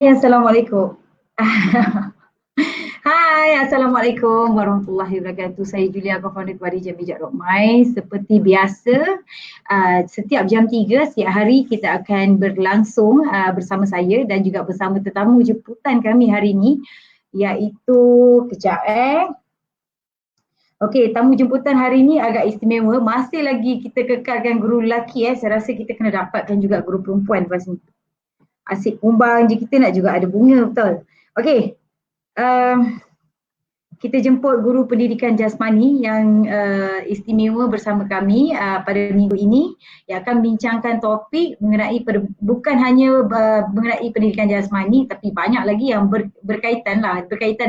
Assalamualaikum. Hai, Assalamualaikum warahmatullahi wabarakatuh. Saya Julia, co-founder Kuari Jam-Bijak.my. Seperti biasa, setiap jam 3 setiap hari kita akan berlangsung bersama saya dan juga bersama tetamu jemputan kami hari ini, iaitu kejap Okey, tamu jemputan hari ini agak istimewa. Masih lagi kita kekalkan guru lelaki. Saya rasa kita kena dapatkan juga guru perempuan lepas ni. Asyik kumbang je kita nak juga ada bunga, betul. Okey, kita jemput guru pendidikan jasmani yang istimewa bersama kami pada minggu ini yang akan membincangkan topik mengenai bukan hanya mengenai pendidikan jasmani tapi banyak lagi yang berkaitan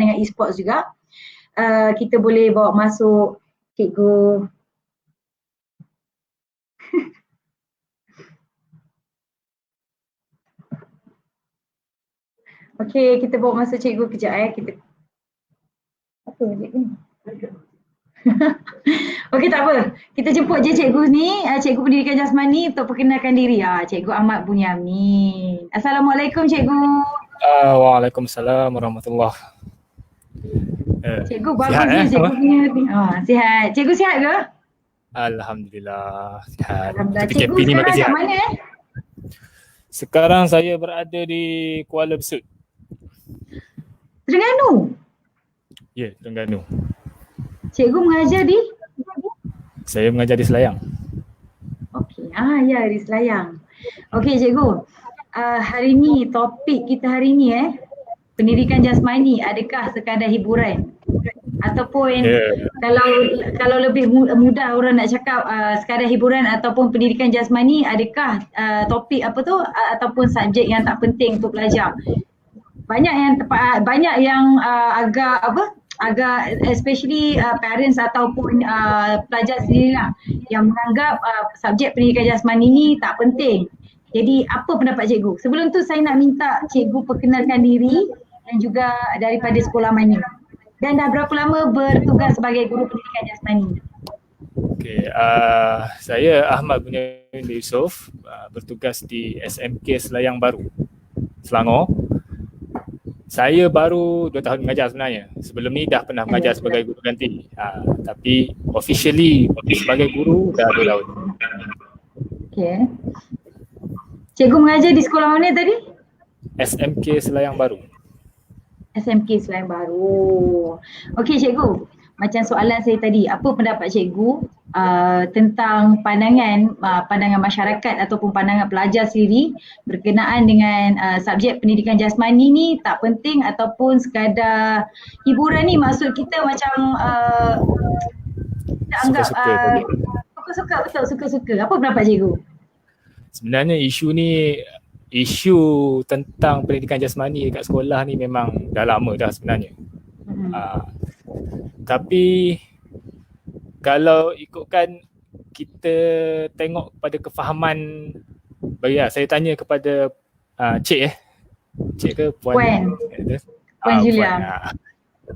dengan e-sports juga. Kita boleh bawa masuk cikgu Okey, kita bawa masuk cikgu kejap kita apa cikgu ni? Okey, tak apa. Kita jemput je cikgu ni, cikgu pendidikan jasmani untuk perkenalkan diri. Cikgu Ahmad Bunyamin. Assalamualaikum cikgu. Waalaikumsalam warahmatullahi. Cikgu bagus ni cikgu punya. Sihat. Cikgu sihat ke? Alhamdulillah sihat. Alhamdulillah. Cikgu sekarang kat mana Sekarang saya berada di Kuala Besut. Terengganu? Ya, Terengganu. Cikgu mengajar di? Saya mengajar di Selayang. Okey, ya di Selayang. Okey cikgu, hari ni topik kita hari ni pendidikan jasmani adakah sekadar hiburan? Ataupun kalau lebih mudah orang nak cakap sekadar hiburan ataupun pendidikan jasmani adakah topik ataupun subjek yang tak penting untuk belajar? Banyak yang agak especially parents ataupun pelajar sendirilah yang menganggap subjek pendidikan jasmani ni tak penting. Jadi apa pendapat cikgu? Sebelum tu saya nak minta cikgu perkenalkan diri dan juga daripada sekolah mana. Dan dah berapa lama bertugas sebagai guru pendidikan jasmani? Okey, saya Ahmad Bunyamin Yusof, bertugas di SMK Selayang Baru, Selangor. Saya baru 2 tahun mengajar sebenarnya. Sebelum ni dah pernah mengajar sebagai guru ganti. Tapi officially sebagai guru dah 2 tahun. Okey. Cikgu mengajar di sekolah mana tadi? SMK Selayang Baru. SMK Selayang Baru. Okey cikgu, macam soalan saya tadi, apa pendapat cikgu tentang pandangan masyarakat ataupun pandangan pelajar sendiri berkenaan dengan subjek pendidikan jasmani ni tak penting ataupun sekadar hiburan ni? Maksud kita macam kita anggap suka-suka. Apa pendapat cikgu? Sebenarnya isu tentang pendidikan jasmani dekat sekolah ni memang dah lama dah sebenarnya. Tapi kalau ikutkan kita tengok pada kefahaman, saya tanya kepada Cik ke Puan? Puan Julia.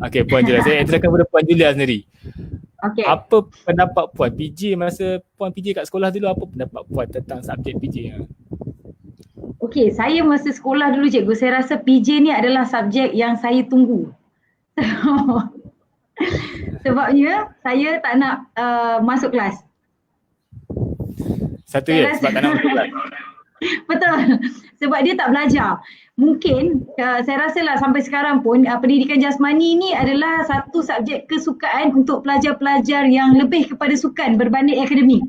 Okey, Puan Julia. Saya interakan kepada Puan Julia sendiri. Okay. Apa pendapat Puan PJ masa Puan PJ kat sekolah dulu, apa pendapat Puan tentang subjek PJ? Okey, saya masa sekolah dulu cikgu, saya rasa PJ ni adalah subjek yang saya tunggu. Sebabnya saya tak nak masuk kelas. Sebab tak nak masuk kelas. Betul, sebab dia tak belajar. Mungkin saya rasalah sampai sekarang pun pendidikan jasmani ni adalah satu subjek kesukaan untuk pelajar-pelajar yang lebih kepada sukan berbanding akademik.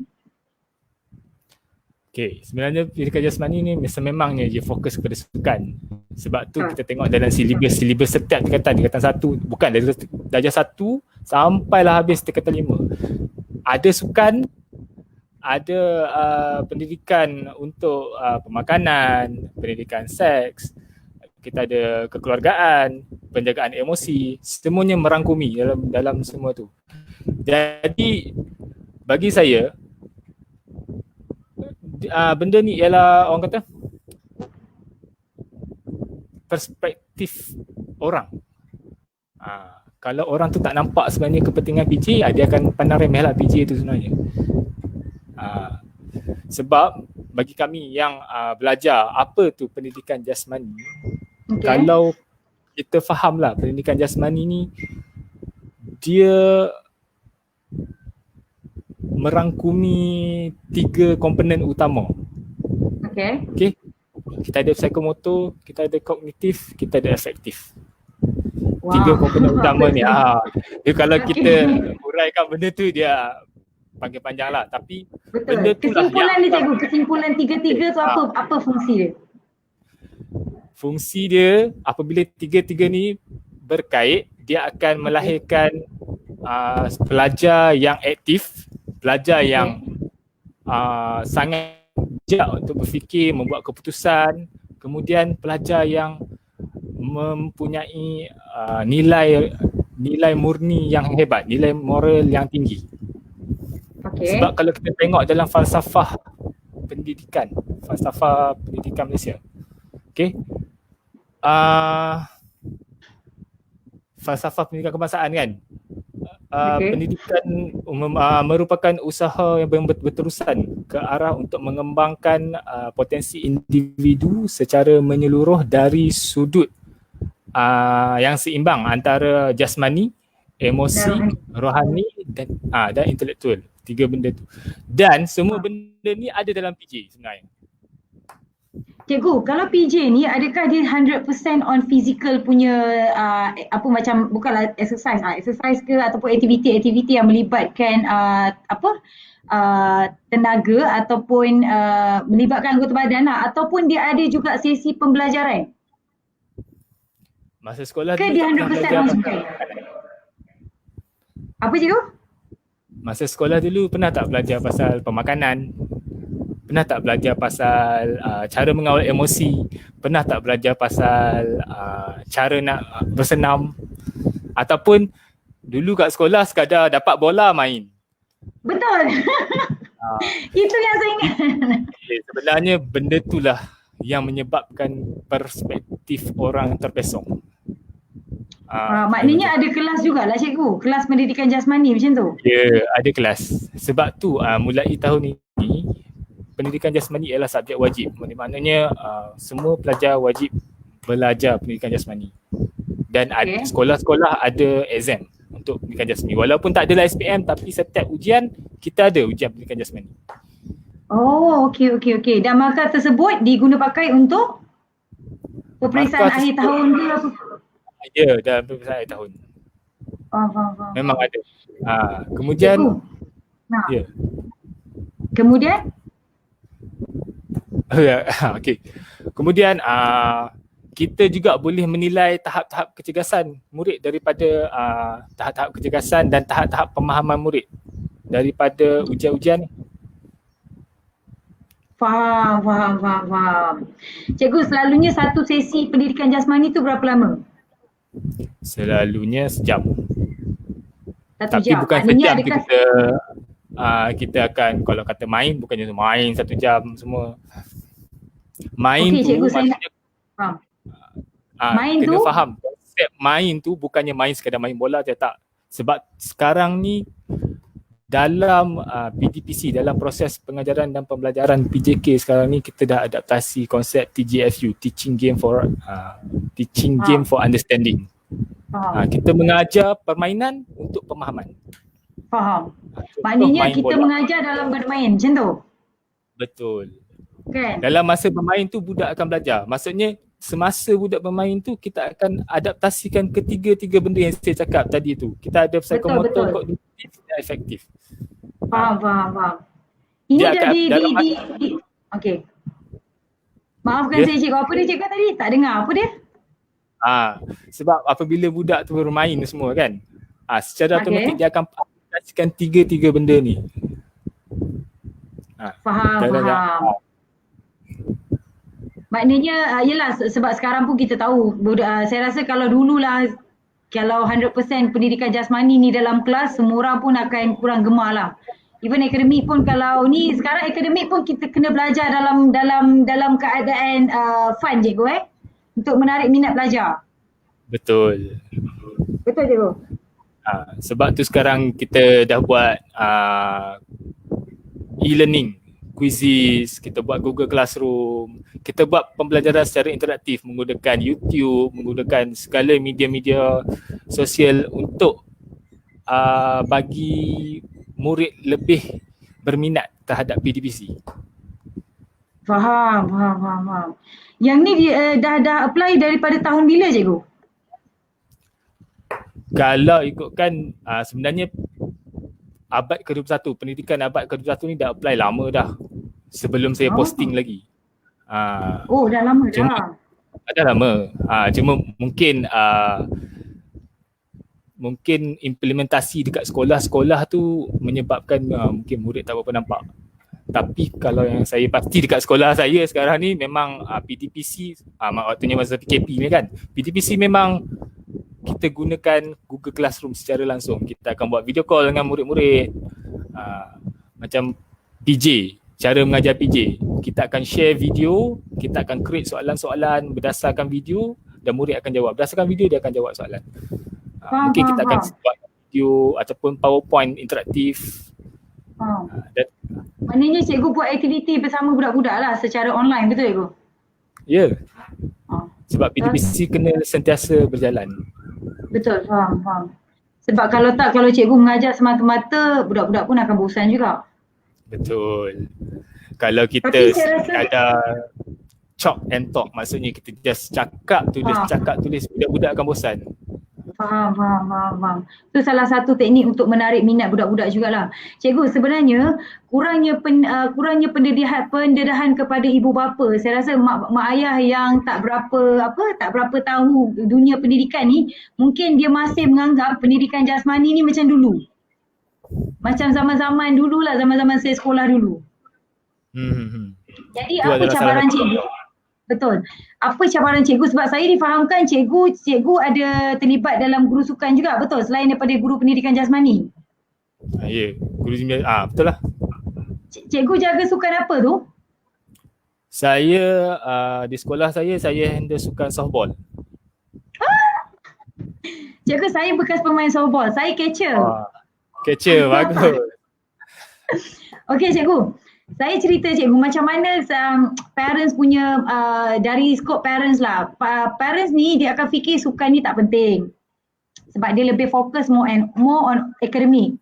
Okay, sebenarnya pendidikan jasmani ni sememangnya dia fokus kepada sukan. Sebab tu kita tengok dalam silibus setiap tingkatan 1, bukan dari darjah 1 sampailah habis tingkatan 5. Ada sukan, ada pendidikan untuk pemakanan, pendidikan seks, kita ada kekeluargaan, penjagaan emosi, semuanya merangkumi dalam semua tu. Jadi bagi saya benda ni ialah orang kata perspektif orang. Kalau orang tu tak nampak sebenarnya kepentingan PJ, dia akan pandang remeh lah PJ tu sebenarnya. Sebab bagi kami yang belajar apa tu pendidikan jasmani, Okay. Kalau kita faham lah pendidikan jasmani ni dia merangkumi 3 komponen utama. Okay. Okay. Kita ada psikomotor, kita ada kognitif, kita ada afektif. Wow. 3 komponen utama ni. Dia kalau Okay. kita uraikan benda tu dia panggil panjang lah. Tapi Betul. benda tu lah Kesimpulan yang dia cikgu, kesimpulan tiga-tiga tu apa fungsi dia? fungsi dia apabila 3-3 ni berkait, dia akan melahirkan pelajar yang aktif, pelajar yang sangat bijak untuk berfikir, membuat keputusan, kemudian pelajar yang mempunyai nilai murni yang hebat, nilai moral yang tinggi. Okay. Sebab kalau kita tengok dalam falsafah pendidikan Malaysia, okay, falsafah pendidikan kebangsaan kan, Okay. pendidikan merupakan usaha yang berterusan ke arah untuk mengembangkan potensi individu secara menyeluruh dari sudut yang seimbang antara jasmani, emosi, rohani dan intelektual. 3 benda tu. Dan semua benda ni ada dalam PJ sebenarnya. Cikgu, kalau PJ ni adakah dia 100% on physical punya macam bukanlah exercise ke ataupun aktiviti yang melibatkan tenaga ataupun melibatkan anggota badan lah, ataupun dia ada juga sesi pembelajaran? Masa sekolah ke dulu dia tak pernah 100% belajar on pasal subject? Apa cikgu? Masa sekolah dulu pernah tak belajar pasal pemakanan? Pernah tak belajar pasal cara mengawal emosi? Pernah tak belajar pasal cara nak bersenam? Ataupun dulu kat sekolah sekadar dapat bola main? Betul. Itu yang saya ingat. Sebenarnya benda itulah yang menyebabkan perspektif orang terpesong. Maknanya ada kelas jugalah cikgu, kelas pendidikan jasmani macam tu? Ya, ada kelas. Sebab tu mulai tahun ini pendidikan jasmani ialah subjek wajib. Maknanya semua pelajar wajib belajar pendidikan jasmani. Dan sekolah-sekolah ada exam untuk pendidikan jasmani. Walaupun tak adalah SPM, tapi setiap ujian kita ada ujian pendidikan jasmani. Oh, okey. Dan markah tersebut diguna pakai untuk peperiksaan akhir tahun ke apa? Ya, dalam peperiksaan akhir tahun. Memang ada. Kemudian ya. Kemudian okey. Kemudian kita juga boleh menilai tahap-tahap kecergasan murid daripada tahap-tahap kecergasan dan tahap-tahap pemahaman murid daripada ujian-ujian ni. Faham. Cikgu, selalunya satu sesi pendidikan jasmani tu berapa lama? Selalunya sejam. Satu Tapi jam. bukan Maknanya sejam kita akan, kalau kata main, bukannya main 1 jam semua. Main tu cikgu, maksudnya main kena tu faham konsep main tu bukannya main sekadar main bola je, tak. Sebab sekarang ni dalam PDPC, dalam proses pengajaran dan pembelajaran PJK sekarang ni, kita dah adaptasi konsep TGFU, Teaching Game for Understanding. Kita mengajar permainan untuk pemahaman. Faham. Maknanya kita bola mengajar dalam bermain macam tu? Betul. Kan? Dalam masa bermain tu budak akan belajar. Maksudnya semasa budak bermain tu kita akan adaptasikan ketiga-tiga benda yang saya cakap tadi tu. Kita ada psikomotor, kognitif dan efektif. Faham. Ini okey. Maafkan saya cikgu, apa dia cakap tadi? Tak dengar apa dia? Sebab apabila budak tu bermain semua kan, secara automatik dia akan aplikasikan tiga-tiga benda ni. Faham. Maknanya yelah, sebab sekarang pun kita tahu saya rasa kalau dululah, kalau 100% pendidikan jasmani ni dalam kelas, semua orang pun akan kurang gemar lah. Even akademik pun, kalau ni sekarang akademik pun kita kena belajar dalam keadaan fun cikgu untuk menarik minat pelajar. Betul cikgu. Sebab tu sekarang kita dah buat e-learning. quizzes, kita buat Google Classroom, kita buat pembelajaran secara interaktif menggunakan YouTube, menggunakan segala media-media sosial untuk bagi murid lebih berminat terhadap PDPC. Faham. Yang ni dah apply daripada tahun bila cikgu? Kalau ikutkan sebenarnya abad ke-21, pendidikan abad ke-21 ni dah apply lama dah. Sebelum saya posting lagi. Dah lama dah. Dah lama. Cuma mungkin implementasi dekat sekolah-sekolah tu menyebabkan mungkin murid tak berapa nampak. Tapi kalau yang saya pasti dekat sekolah saya sekarang ni memang PDPC, waktunya masa PKP ni kan, PDPC memang kita gunakan Google Classroom secara langsung. Kita akan buat video call dengan murid-murid, macam PJ, cara mengajar PJ. Kita akan share video, kita akan create soalan-soalan berdasarkan video dan murid akan jawab. Berdasarkan video dia akan jawab soalan. Mungkin kita akan buat video ataupun PowerPoint interaktif. Maknanya cikgu buat aktiviti bersama budak-budak lah secara online, betul cikgu? Ya. Sebab PDPC kena sentiasa berjalan. Betul, faham. Sebab kalau cikgu mengajar semata-mata, budak-budak pun akan bosan juga. Betul. Kalau kita ada chalk and talk, maksudnya kita just cakap tulis, budak-budak akan bosan. Faham. Itu salah satu teknik untuk menarik minat budak-budak jugalah. Cikgu, sebenarnya kurangnya pendedahan kepada ibu bapa. Saya rasa mak ayah yang tak berapa tahu dunia pendidikan ni, mungkin dia masih menganggap pendidikan jasmani ni macam dulu. Macam zaman-zaman dululah, zaman-zaman saya sekolah dulu. Jadi apa cabaran cikgu? Betul. Apa cabaran cikgu? Sebab saya difahamkan cikgu ada terlibat dalam guru sukan juga, betul? Selain daripada guru pendidikan jasmani. Ya, guru betul lah. Cikgu jaga sukan apa tu? Saya di sekolah saya handle sukan softball. Cikgu, saya bekas pemain softball. Saya catcher. Catcher, bagus. Okey cikgu. Saya cerita cikgu macam mana parents punya dari skop parents lah. Parents ni dia akan fikir sukan ni tak penting. Sebab dia lebih fokus more on academic.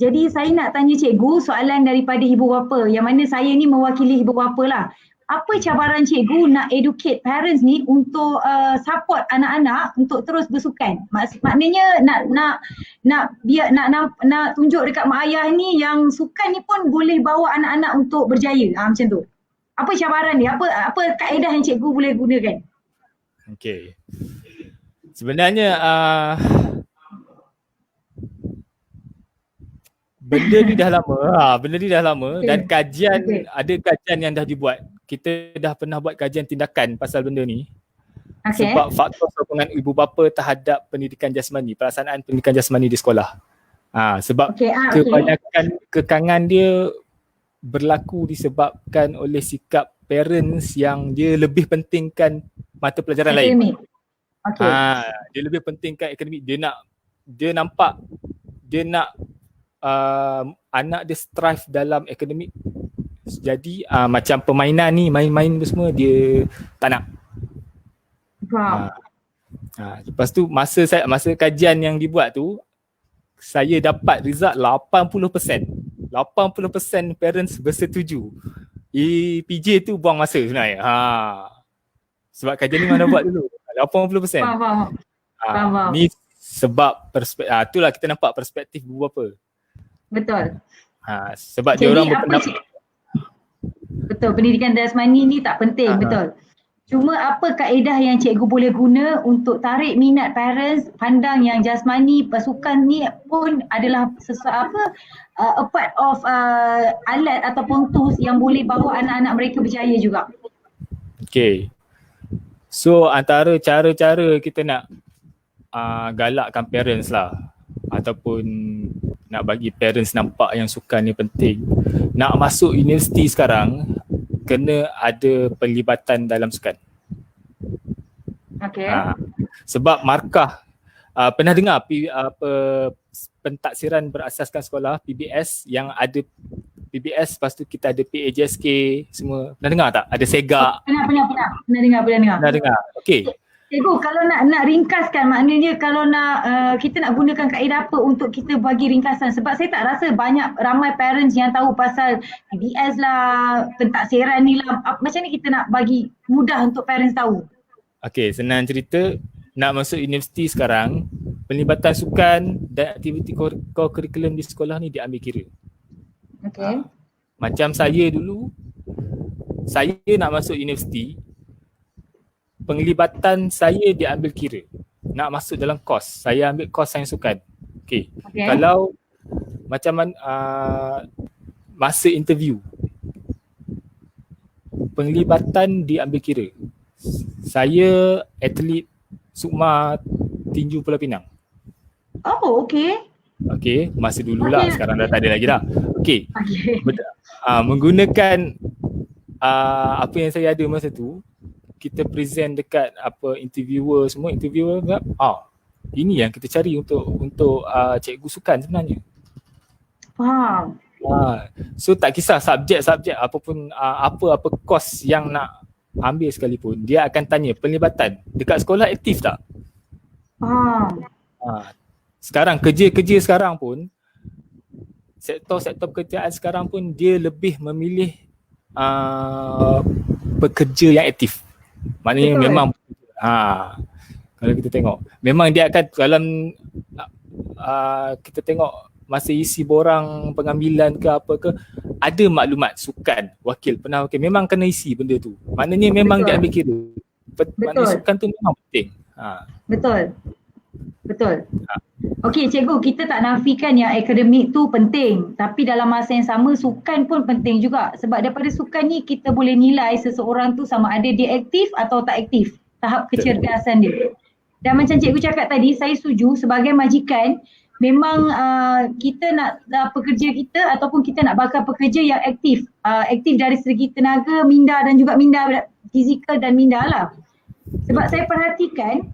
Jadi saya nak tanya cikgu soalan daripada ibu bapa, yang mana saya ni mewakili ibu bapa lah. Apa cabaran cikgu nak educate parents ni untuk support anak-anak untuk terus bersukan? Maknanya nak tunjuk dekat mak ayah ni yang sukan ni pun boleh bawa anak-anak untuk berjaya. Macam tu. Apa cabaran dia? Apa kaedah yang cikgu boleh gunakan? Okey. Sebenarnya benda ni dah lama, dan kajian, ada kajian yang dah dibuat. Kita dah pernah buat kajian tindakan pasal benda ni. Sebab faktor sokongan ibu bapa terhadap pendidikan jasmani, pelaksanaan pendidikan jasmani di sekolah. Sebab kebanyakan kekangan dia berlaku disebabkan oleh sikap parents yang dia lebih pentingkan mata pelajaran lain. Dia lebih pentingkan akademik. Dia nampak anak dia strive dalam akademik. Jadi macam permainan ni, main-main tu semua dia tak nak. Lepas tu masa kajian yang dibuat tu, saya dapat result 80%. 80% parents bersetuju. PJ tu buang masa sebenarnya. Sebab kajian ni mana buat dulu. 80%. Faham. Ni sebab itulah kita nampak perspektif ibu bapa. Betul. Sebab dia orang berpendapat. Betul, pendidikan jasmani ni tak penting, betul. Cuma apa kaedah yang cikgu boleh guna untuk tarik minat parents pandang yang jasmani, pasukan ni pun adalah a part of alat ataupun tools yang boleh bawa anak-anak mereka berjaya juga. Okay. So antara cara-cara kita nak galakkan parents lah, ataupun nak bagi parents nampak yang sukan ni penting. Nak masuk universiti sekarang, kena ada pelibatan dalam sukan. Okay. Sebab markah, pernah dengar pentaksiran berasaskan sekolah PBS yang ada PBS, lepas tu kita ada PAJSK semua. Pernah dengar tak? Ada Sega. Pernah dengar. Pernah dengar. Okey. Cikgu, kalau nak ringkaskan, maknanya kalau kita nak gunakan kaedah apa untuk kita bagi ringkasan, sebab saya tak rasa ramai parents yang tahu pasal PBS lah, pentaksiran ni lah. Macam ni kita nak bagi mudah untuk parents tahu? Okey, senang cerita, nak masuk universiti sekarang, pelibatan sukan dan aktiviti core curriculum di sekolah ni diambil kira. Okey. Macam saya dulu, saya nak masuk universiti, penglibatan saya diambil kira. Nak masuk dalam kos, saya ambil kos sains sukan. Okey. Kalau macam masa interview, penglibatan diambil kira. Saya atlet Sukma tinju Pulau Pinang. Oh, okey. Okey, masa dululah, sekarang dah tak ada lagi dah. Okey. Menggunakan apa yang saya ada masa tu, kita present dekat interviewer cakap, ini yang kita cari untuk cikgu sukan sebenarnya. Faham. So tak kisah subjek apapun, apa kos yang nak ambil sekalipun, dia akan tanya pelibatan dekat sekolah aktif tak? Faham. Sekarang kerja sekarang pun, sektor pekerjaan sekarang pun dia lebih memilih pekerja yang aktif. Maknanya betul. Memang kalau kita tengok memang dia akan dalam kita tengok masa isi borang pengambilan ke apa ke, ada maklumat sukan, wakil memang kena isi benda tu. Maknanya memang dia ambil kira. Maknanya sukan tu memang penting. Betul. Okey cikgu, kita tak nafikan yang akademik tu penting, tapi dalam masa yang sama sukan pun penting juga, sebab daripada sukan ni kita boleh nilai seseorang tu sama ada dia aktif atau tak aktif, tahap kecerdasan dia. Dan macam cikgu cakap tadi, saya setuju, sebagai majikan memang kita nak pekerja kita ataupun kita nak bakal pekerja yang aktif, aktif dari segi tenaga, minda dan juga minda fizikal dan minda lah. Sebab saya perhatikan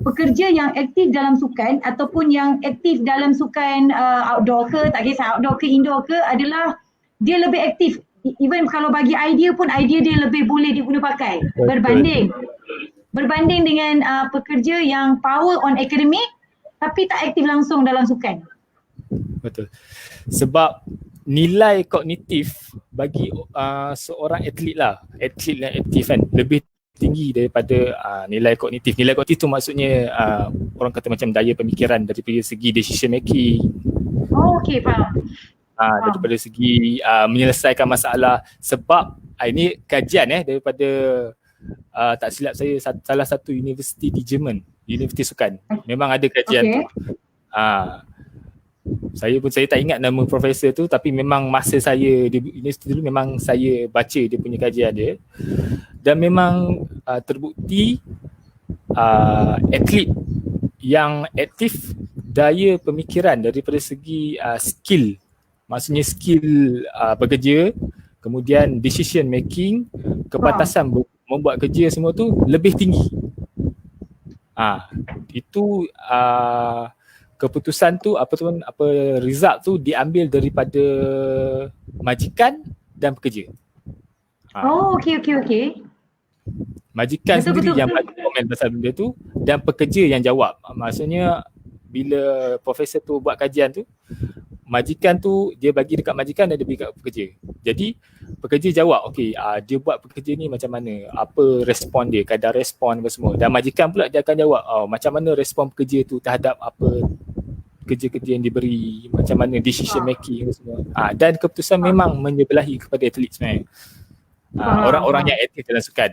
pekerja yang aktif dalam sukan ataupun yang aktif dalam sukan outdoor ke, tak kisah outdoor ke indoor ke, adalah dia lebih aktif. Even kalau bagi idea pun, idea dia lebih boleh diguna pakai berbanding dengan pekerja yang power on academic tapi tak aktif langsung dalam sukan. Betul. Sebab nilai kognitif bagi seorang atlet yang aktif kan, lebih tinggi daripada nilai kognitif. Nilai kognitif tu maksudnya orang kata macam daya pemikiran daripada segi decision making. Oh, okey, faham. Daripada segi menyelesaikan masalah. Sebab ini kajian daripada tak silap saya salah satu universiti di Jerman, universiti sukan. Memang ada kajian tu. Saya tak ingat nama profesor tu, tapi memang masa saya di universiti dulu memang saya baca dia punya kajian dia, dan memang terbukti atlet yang aktif, daya pemikiran daripada segi skill, maksudnya skill bekerja, kemudian decision making, kepatasan membuat kerja semua tu lebih tinggi. Itu keputusan tu apa result tu diambil daripada majikan dan pekerja. Okey. Majikan sendiri yang bagi komen pasal benda tu dan pekerja yang jawab. Maksudnya bila profesor tu buat kajian tu, majikan tu dia bagi dekat majikan dan dia bagi dekat pekerja. Jadi pekerja jawab, dia buat pekerja ni macam mana, apa respon dia, kadar respon apa semua. Dan majikan pula dia akan jawab, macam mana respon pekerja tu terhadap apa kerja-kerja yang diberi, macam mana decision making semua. Dan keputusan memang menyebelahi kepada atlet sebenarnya. Orang-orang yang aktif dalam sukan.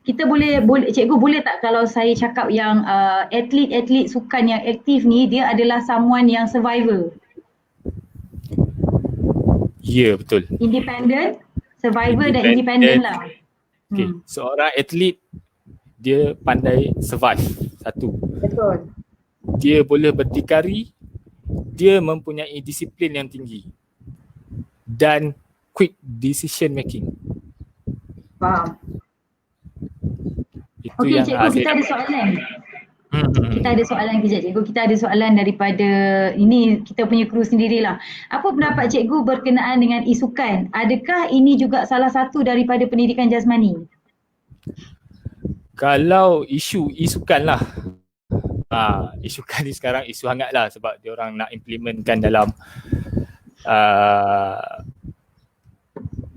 Kita boleh cikgu boleh tak kalau saya cakap yang atlet sukan yang aktif ni dia adalah someone yang survivor? Ya, betul. Independent, survivor dan independent lah. Seorang atlet dia pandai survive, satu. Betul. Dia boleh berdikari, dia mempunyai disiplin yang tinggi dan quick decision making. Faham. Itu Okey yang cikgu, kita ada soalan. Kita ada soalan kejap cikgu, kita ada soalan daripada ini kita punya kru sendirilah. Apa pendapat cikgu berkenaan dengan isukan? Adakah ini juga salah satu daripada pendidikan jasmani? Kalau isukan lah. Isukan ni sekarang isu hangat lah sebab dia orang nak implementkan dalam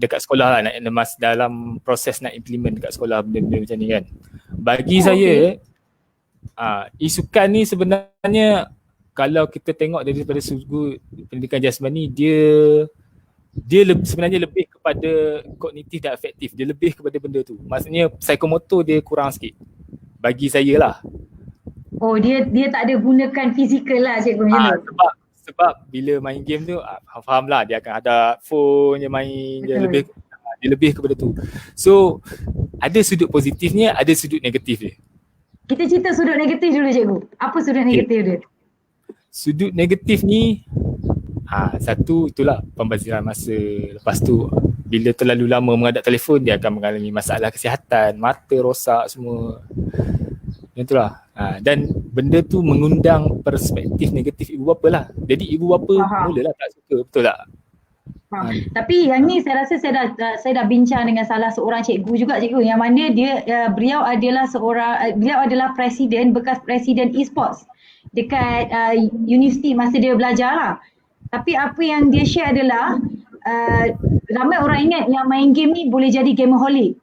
dekat sekolah lah, nak dalam proses nak implement dekat sekolah benda-benda macam ni kan. Bagi saya isukan ni sebenarnya kalau kita tengok daripada sudut pendidikan jasmani, dia sebenarnya lebih kepada kognitif dan afektif. Dia lebih kepada benda tu. Maksudnya psikomotor dia kurang sikit. Bagi saya lah. Oh, dia tak ada gunakan fizikal lah cikgu macam tu. Sebab bila main game tu faham lah, dia akan ada phone dia main, dia lebih kepada tu. So ada sudut positifnya, ada sudut negatif dia. Kita cerita sudut negatif dulu cikgu. Apa sudut negatif dia? Sudut negatif ni satu itulah pembaziran masa. Lepas tu bila terlalu lama menghadap telefon, dia akan mengalami masalah kesihatan, mata rosak semua. Yang itulah. Dan benda tu mengundang perspektif negatif ibu bapa lah. Jadi ibu bapa mulalah tak suka, betul tak? Tapi yang ni saya rasa saya dah bincang dengan salah seorang cikgu juga cikgu, yang mana beliau adalah bekas presiden e-sports dekat universiti masa dia belajar lah. Tapi apa yang dia share adalah ramai orang ingat yang main game ni boleh jadi gameaholic,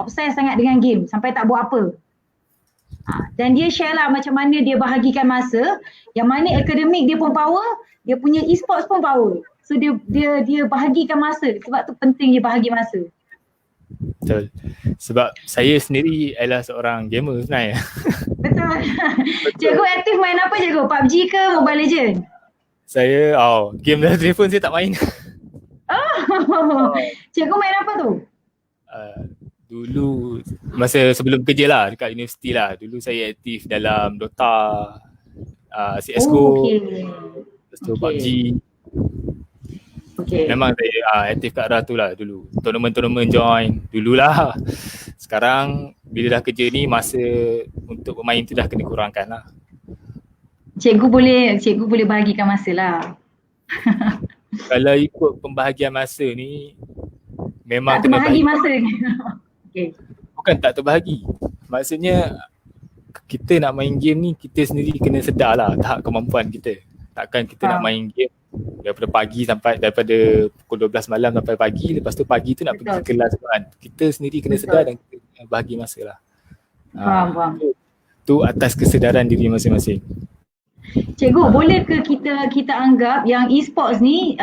obses sangat dengan game sampai tak buat apa. Dan dia share lah macam mana dia bahagikan masa, yang mana akademik dia pun power, dia punya e-sports pun power. So dia bahagikan masa, sebab tu penting dia bahagi masa. Betul. Sebab saya sendiri adalah seorang gamer sebenarnya. Betul. Cikgu aktif main apa cikgu? PUBG ke Mobile Legend? Saya game dalam telefon saya tak main. Cikgu main apa tu? Dulu masa sebelum kerja lah dekat universiti lah, dulu saya aktif dalam Dota, CSGO, lepas tu PUBG. Memang saya aktif kat arah tu lah dulu. Tournament join dululah. Sekarang bila dah kerja ni, masa untuk bermain tu dah kena kurangkan lah. Cikgu boleh bahagikan masa lah. Kalau ikut pembahagian masa ni memang tak kena bahagi masa. Bukan tak terbahagi. Maksudnya kita nak main game ni, kita sendiri kena sedar lah tahap kemampuan kita. Takkan kita nak main game daripada pukul 12 malam sampai pagi, lepas tu pagi tu nak pergi kelas kan. Kita sendiri kena sedar dan kita kena bahagi masa lah. Faham. Tu atas kesedaran diri masing-masing. Cikgu, boleh ke kita anggap yang e-sports ni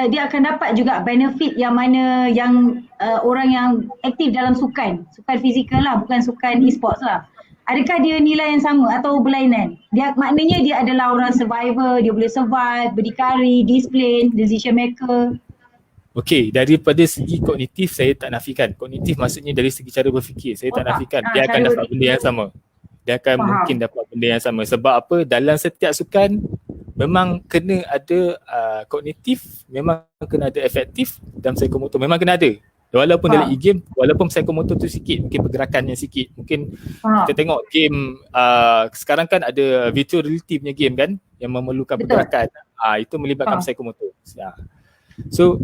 dia akan dapat juga benefit yang mana yang orang yang aktif dalam sukan fizikal lah, bukan sukan e-sports lah. Adakah dia nilai yang sama atau berlainan? Maknanya dia adalah orang survivor, dia boleh survive, berdikari, discipline, decision maker. Okey, daripada segi kognitif saya tak nafikan. Kognitif maksudnya dari segi cara berfikir, saya tak nafikan. Dia akan dapat benda yang sama. Dia akan mungkin dapat benda yang sama. Sebab apa? Dalam setiap sukan memang kena ada kognitif, memang kena ada efektif, dan psikomotor memang kena ada. Walaupun dalam e-game, walaupun psikomotor tu sikit, mungkin pergerakannya sikit. Mungkin kita tengok game sekarang kan ada virtual reality punya game kan, yang memerlukan pergerakan. Itu melibatkan psikomotor. So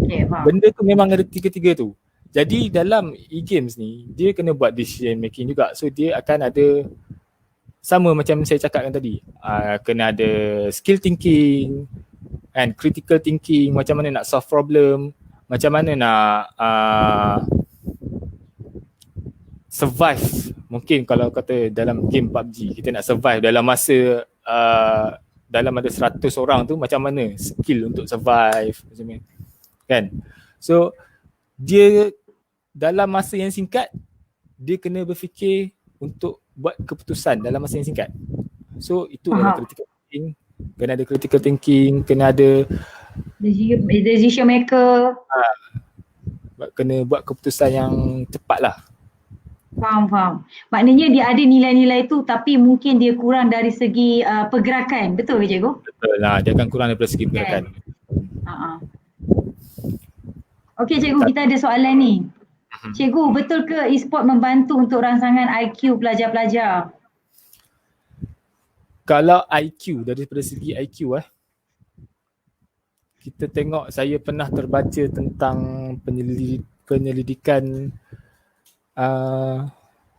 benda tu memang ada tiga-tiga tu. Jadi dalam e-games ni, dia kena buat decision making juga. So dia akan ada, sama macam saya cakapkan tadi, kena ada skill thinking and critical thinking, macam mana nak solve problem, macam mana nak survive. Mungkin kalau kata dalam game PUBG, kita nak survive dalam masa dalam ada 100 orang tu, macam mana skill untuk survive macam ni kan. So dia dalam masa yang singkat, dia kena berfikir untuk buat keputusan dalam masa yang singkat. So itu adalah critical thinking. Kena ada critical thinking, kena ada decision maker. Kena buat keputusan yang cepat lah. Faham. Maknanya dia ada nilai-nilai tu, tapi mungkin dia kurang dari segi pergerakan. Betul ke cikgu? Betul lah, dia akan kurang daripada segi pergerakan. Okey cikgu, kita ada soalan ni. Cikgu, betul ke e-sport membantu untuk rangsangan IQ pelajar-pelajar? Kalau IQ, daripada segi IQ kita tengok, saya pernah terbaca tentang penyelidikan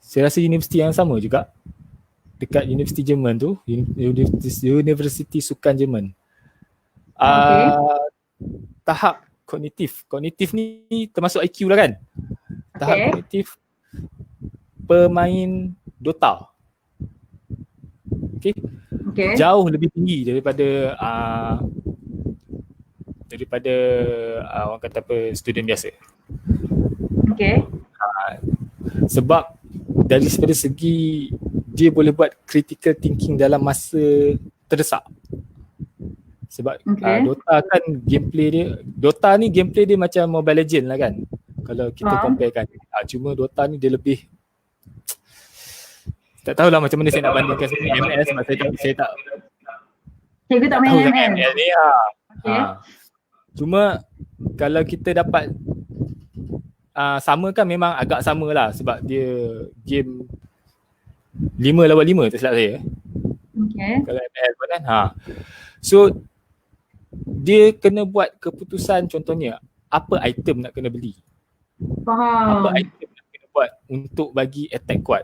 saya rasa universiti yang sama juga, dekat Universiti Jerman tu, Universiti Sukan Jerman. Tahap kognitif ni termasuk IQ lah kan. Tahap kognitif pemain Dota. Jauh lebih tinggi daripada orang kata apa, student biasa. Sebab dari segi dia boleh buat critical thinking dalam masa terdesak. Sebab Dota kan Dota ni gameplay dia macam Mobile Legends lah kan, kalau kita compare kan. Cuma Dota ni dia lebih, tak tahulah macam mana saya nak bandingkan dengan ML, sebab saya tak Cikgu tak main ML ni. Cuma kalau kita dapat sama kan, memang agak sama lah, sebab dia game 5 lawan 5 tak silap saya. Kalau ML pun kan. So dia kena buat keputusan, contohnya apa item nak kena beli, apa item nak kena buat untuk bagi attack kuat,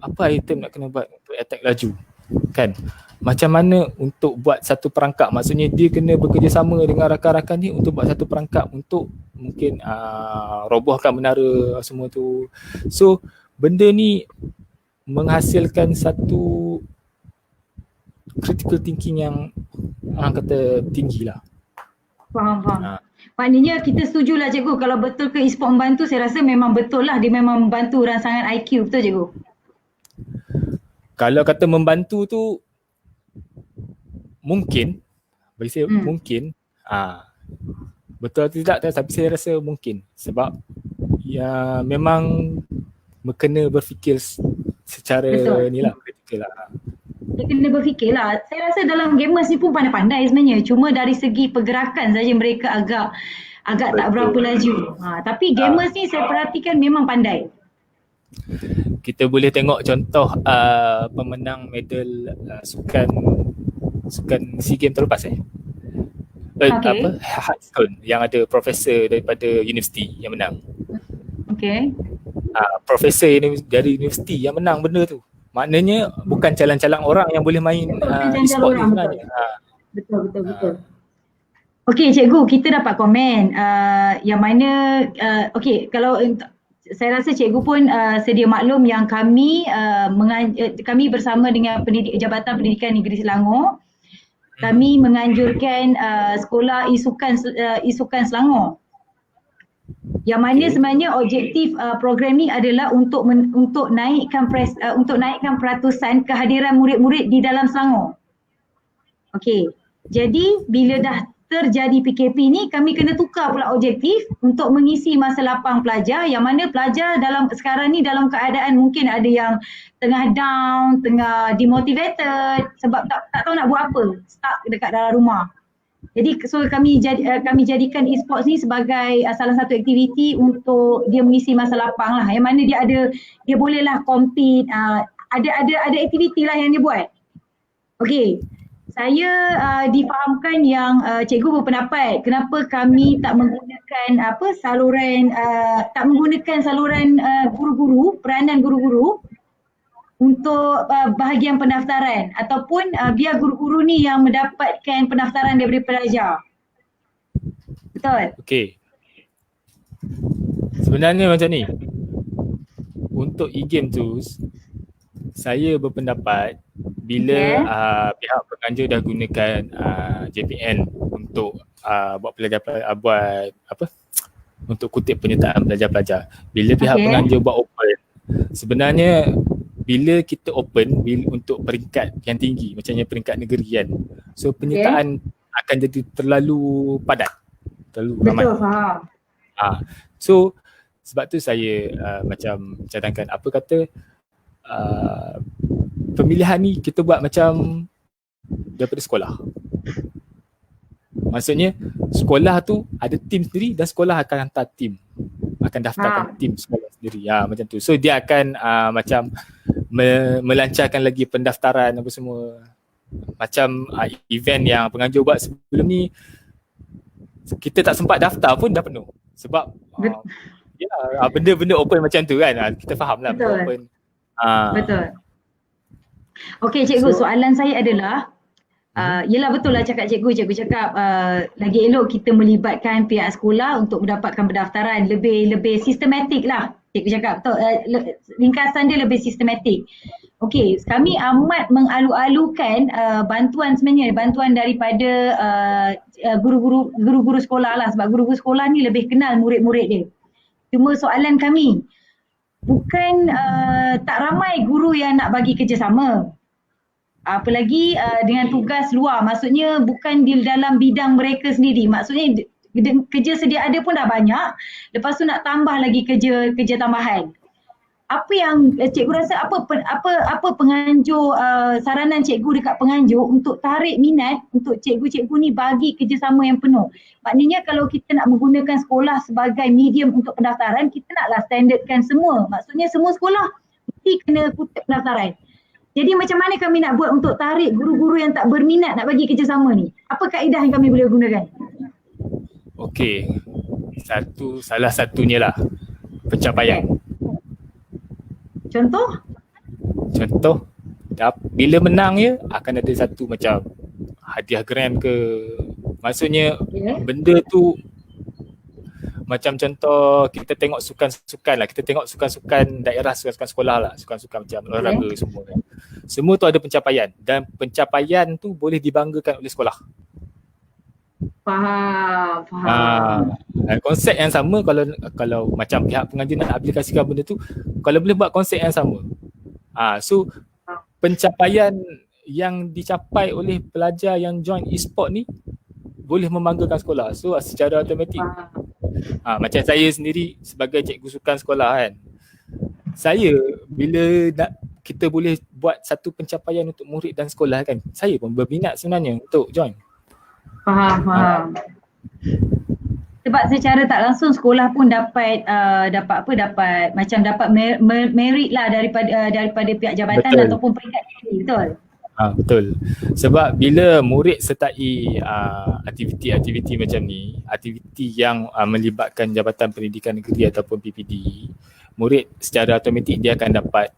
apa item nak kena buat untuk attack laju kan. Macam mana untuk buat satu perangkap, maksudnya dia kena bekerjasama dengan rakan-rakan ni untuk buat satu perangkap untuk mungkin robohkan menara semua tu. So benda ni menghasilkan satu critical thinking yang orang kata tinggi lah. Faham. Maknanya kita setujulah cikgu, kalau betul ke e-sport membantu, saya rasa memang betul lah, dia memang membantu rangsangan IQ, betul cikgu? Kalau kata membantu tu mungkin, bagi saya mungkin, betul atau tidak tapi saya rasa mungkin, sebab ya memang kena berfikir secara ni lah, kritikal lah. Dia kena berfikir lah. Saya rasa dalam gamers ni pun pandai-pandai sebenarnya, cuma dari segi pergerakan saja mereka agak tak berapa laju. Tapi gamers ni saya perhatikan memang pandai. Kita boleh tengok contoh pemenang medal sukan SEA Games terlepas Hearthstone, yang ada profesor daripada universiti yang menang. Profesor dari universiti yang menang benda tu. Maknanya bukan calang-calang orang yang boleh main e-sport ni sebenarnya. Betul. Okey cikgu, kita dapat komen yang mana kalau saya rasa cikgu pun sedia maklum yang kami bersama dengan Jabatan Pendidikan Negeri Selangor, kami menganjurkan sekolah e-sukan Selangor, yang mana sebenarnya objektif program ni adalah untuk naikkan peratusan kehadiran murid-murid di dalam Selangor. Jadi bila dah terjadi PKP ni, kami kena tukar pula objektif untuk mengisi masa lapang pelajar, yang mana pelajar sekarang ni dalam keadaan mungkin ada yang tengah down, tengah demotivated sebab tak tahu nak buat apa, stuck dekat dalam rumah. Jadi kami jadikan e-sports ni sebagai salah satu aktiviti untuk dia mengisi masa lapang lah, yang mana dia bolehlah compete, ada aktiviti lah yang dia buat. Saya difahamkan yang cikgu berpendapat kenapa kami tak menggunakan saluran guru-guru, peranan guru-guru untuk bahagian pendaftaran, ataupun biar guru-guru ni yang mendapatkan pendaftaran daripada pelajar. Betul? Sebenarnya macam ni. Untuk e-game tu, saya berpendapat bila pihak penganjur dah gunakan JPN untuk untuk kutip penyertaan pelajar-pelajar. Bila pihak penganjur buat open, sebenarnya bila kita open untuk peringkat yang tinggi, macamnya peringkat negeri kan, so penyertaan akan jadi terlalu padat, terlalu ramai. Betul, faham. So sebab tu saya macam cadangkan pemilihan ni kita buat macam daripada sekolah. Maksudnya sekolah tu ada tim sendiri dan sekolah akan hantar tim, akan daftarkan tim sekolah sendiri. Macam tu. So dia akan macam melancarkan lagi pendaftaran apa semua. macam event yang penganjur buat sebelum ni, kita tak sempat daftar pun dah penuh. Sebab benda-benda open macam tu kan, kita faham lah benda open. Betul. Okey cikgu, soalan saya adalah yelah betul lah cakap cikgu cakap lagi elok kita melibatkan pihak sekolah untuk mendapatkan pendaftaran lebih sistematik lah. Cikgu cakap betul, ringkasan dia lebih sistematik. Okey, kami amat mengalu-alukan bantuan daripada guru-guru sekolah lah, sebab guru-guru sekolah ni lebih kenal murid-murid dia. Cuma soalan kami, bukan tak ramai guru yang nak bagi kerjasama. Apalagi dengan tugas luar, maksudnya bukan di dalam bidang mereka sendiri. Maksudnya kerja sedia ada pun dah banyak, lepas tu nak tambah lagi kerja tambahan. Apa yang cikgu rasa, apa penganjur, saranan cikgu dekat penganjur untuk tarik minat untuk cikgu-cikgu ni bagi kerjasama yang penuh? Maknanya kalau kita nak menggunakan sekolah sebagai medium untuk pendaftaran, kita naklah standardkan semua. Maksudnya semua sekolah mesti kena kutip pendaftaran. Jadi macam mana kami nak buat untuk tarik guru-guru yang tak berminat nak bagi kerjasama ni? Apa kaedah yang kami boleh gunakan? Okey, salah satunya lah pencapaian. Contoh, bila menang ya akan ada satu macam hadiah grand ke. Maksudnya benda tu macam contoh kita tengok sukan-sukan lah, kita tengok sukan-sukan daerah, sukan-sukan sekolah lah, sukan-sukan macam olahraga semua kan. Semua tu ada pencapaian dan pencapaian tu boleh dibanggakan oleh sekolah. Faham. Konsep yang sama kalau macam pihak penganjur nak aplikasikan benda tu, kalau boleh buat konsep yang sama. So pencapaian yang dicapai oleh pelajar yang join e-sport ni boleh membanggakan sekolah. So secara automatik macam saya sendiri sebagai cikgu sukan sekolah kan, saya bila kita boleh buat satu pencapaian untuk murid dan sekolah kan, saya pun berminat sebenarnya untuk join. Faham. Sebab secara tak langsung sekolah pun dapat merit lah daripada pihak jabatan. Betul. Ataupun peringkat tinggi, betul? Betul. Sebab bila murid sertai aktiviti-aktiviti macam ni, aktiviti yang melibatkan Jabatan Pendidikan Negeri ataupun PPD, murid secara automatik dia akan dapat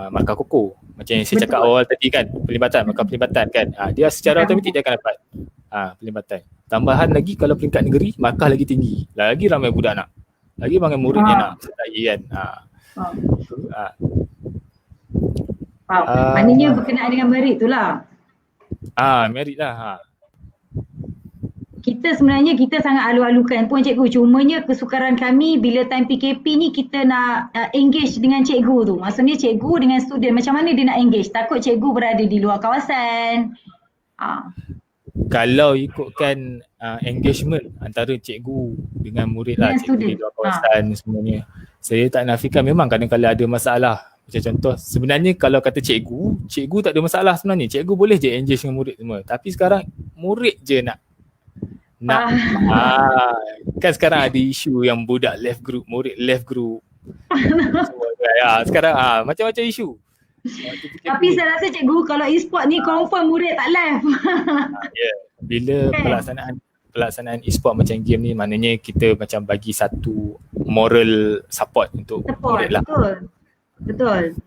markah kukuh. Macam yang saya cakap awal tadi kan, markah pelibatan kan. Dia secara automatik dia akan dapat pelibatan. Tambahan lagi kalau peringkat negeri, markah lagi tinggi. Lagi ramai budak nak. Lagi ramai murid yang nak sertai kan. Maknanya berkenaan dengan merit tu lah. Merit lah. Kita sangat alu-alukan pun cikgu. Cumanya kesukaran kami bila time PKP ni kita nak engage dengan cikgu tu. Maksudnya cikgu dengan student, macam mana dia nak engage? Takut cikgu berada di luar kawasan. Kalau ikutkan engagement antara cikgu dengan murid lah, cikgu di luar kawasan semuanya, saya tak nafikan memang kadang-kadang ada masalah. Macam contoh, sebenarnya kalau kata cikgu tak ada masalah sebenarnya. Cikgu boleh je engage dengan murid semua. Tapi sekarang murid je nak kan sekarang ada isu yang budak left group, murid left group. Sekarang macam-macam isu. Tapi saya rasa cikgu kalau e-sport ni confirm murid tak left. Bila pelaksanaan e-sport macam game ni, maknanya kita macam bagi satu moral support untuk murid lah. Betul.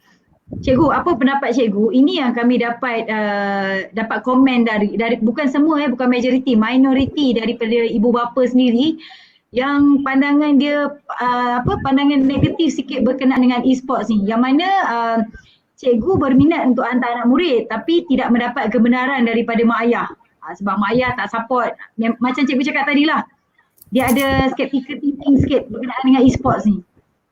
Cikgu, apa pendapat cikgu? Ini yang kami dapat komen dari bukan semua bukan majoriti, minoriti daripada ibu bapa sendiri yang pandangan dia pandangan negatif sikit berkenaan dengan e-sports ni. Yang mana cikgu berminat untuk hantar anak murid tapi tidak mendapat kebenaran daripada mak ayah. Sebab mak ayah tak support. Macam cikgu cakap tadi lah, dia ada skeptical thinking sikit berkenaan dengan e-sports ni.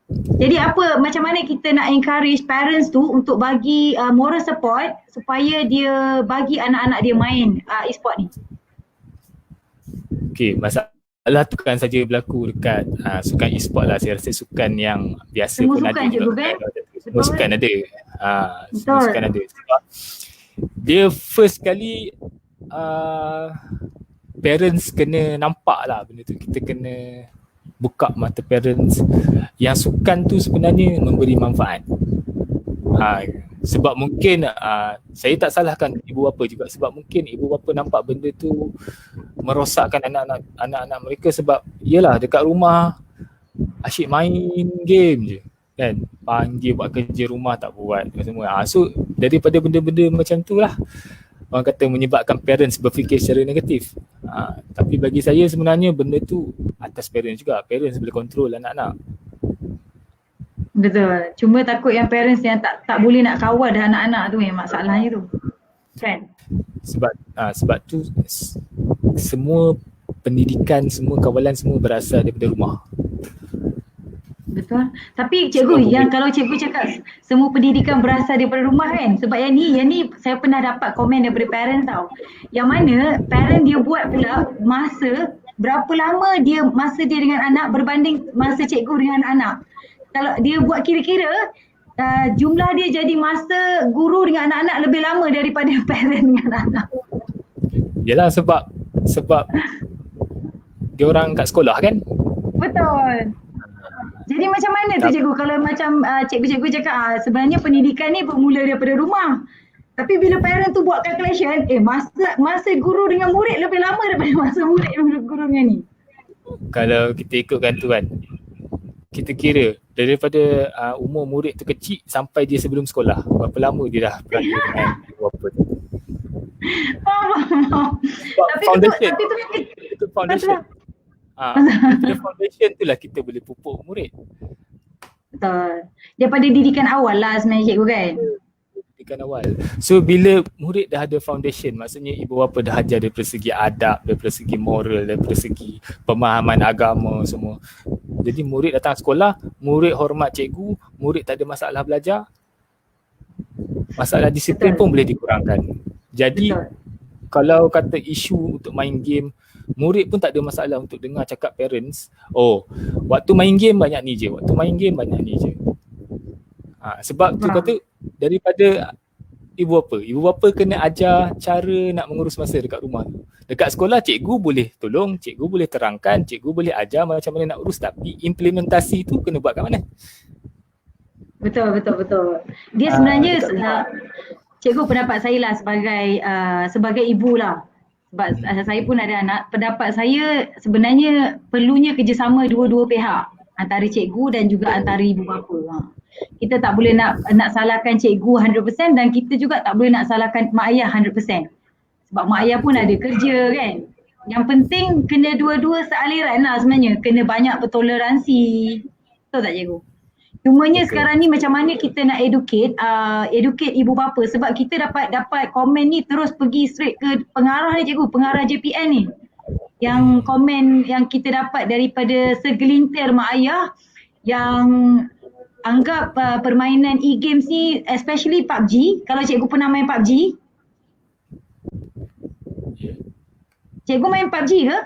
Jadi macam mana kita nak encourage parents tu untuk bagi moral support supaya dia bagi anak-anak dia main e-sport ni? Okey, masalah tu kan saja berlaku dekat sukan e-sport lah. Saya rasa sukan yang biasa semua pun ada juga kan? Semua sukan ada. Semua sukan ada. Sebab dia first kali parents kena nampak lah benda tu. Kita kena buka mata parents yang sukan tu sebenarnya memberi manfaat. Sebab mungkin saya tak salahkan ibu bapa juga, sebab mungkin ibu bapa nampak benda tu merosakkan anak-anak mereka, sebab yalah dekat rumah asyik main game je kan, panggil buat kerja rumah tak buat semua. So daripada benda-benda macam tu lah orang kata menyebabkan parents berfikir secara negatif. Tapi bagi saya sebenarnya benda tu atas parents juga. Parents boleh kontrol anak-anak. Betul. Cuma takut yang parents yang tak boleh nak kawal dah anak-anak tu yang masalahnya tu. Kan? Sebab tu semua pendidikan, semua kawalan semua berasal daripada rumah. Betul. Tapi cikgu, yang kalau cikgu cakap semua pendidikan berasal daripada rumah kan, sebab yang ni saya pernah dapat komen daripada parent tau. Yang mana parent dia buat pula masa berapa lama masa dia dengan anak berbanding masa cikgu dengan anak. Kalau dia buat kira-kira, jumlah dia jadi masa guru dengan anak-anak lebih lama daripada parent dengan anak. Yalah sebab dia orang kat sekolah kan. Betul. Jadi macam mana tu cikgu kalau macam cikgu-cikgu cakap sebenarnya pendidikan ni bermula daripada rumah. Tapi bila parent tu buat calculation, masa guru dengan murid lebih lama daripada masa murid dengan guru dengan ni. Kalau kita ikutkan tu kan, kita kira daripada umur murid tu kecil sampai dia sebelum sekolah, berapa lama dia dah berada dengan ibu bapa tu. Faham. Tapi foundation. Itu foundation. Daripada foundation tu lah kita boleh pupuk murid. Betul. Daripada didikan awal lah sebenarnya cikgu kan. Didikan awal. So bila murid dah ada foundation, maksudnya ibu bapa dah ajar daripada segi adab, daripada segi moral, daripada segi pemahaman agama semua. Jadi murid datang sekolah, murid hormat cikgu, murid tak ada masalah belajar, masalah disiplin pun boleh dikurangkan. Jadi kalau kata isu untuk main game, murid pun tak ada masalah untuk dengar cakap parents, waktu main game banyak ni je, waktu main game banyak ni je. Sebab tu kata daripada ibu bapa kena ajar cara nak mengurus masa dekat rumah tu. Dekat sekolah cikgu boleh tolong, cikgu boleh terangkan, cikgu boleh ajar macam mana nak urus, tapi implementasi tu kena buat kat mana? Betul. Dia sebenarnya cikgu pendapat saya lah sebagai ibu lah. Sebab saya pun ada anak, pendapat saya sebenarnya perlunya kerjasama dua-dua pihak, antara cikgu dan juga antara ibu bapa. Kita tak boleh nak salahkan cikgu 100% dan kita juga tak boleh nak salahkan mak ayah 100%. Sebab mak ayah pun ada kerja kan. Yang penting kena dua-dua sealiran lah sebenarnya, kena banyak bertoleransi. Betul tak cikgu? Cumanya sekarang ni macam mana kita nak educate ibu bapa, sebab kita dapat komen ni terus pergi straight ke pengarah ni cikgu, pengarah JPN ni. Yang komen yang kita dapat daripada segelintir mak ayah yang anggap permainan e-games ni, especially PUBG, kalau cikgu pernah main PUBG. Cikgu main PUBG ke?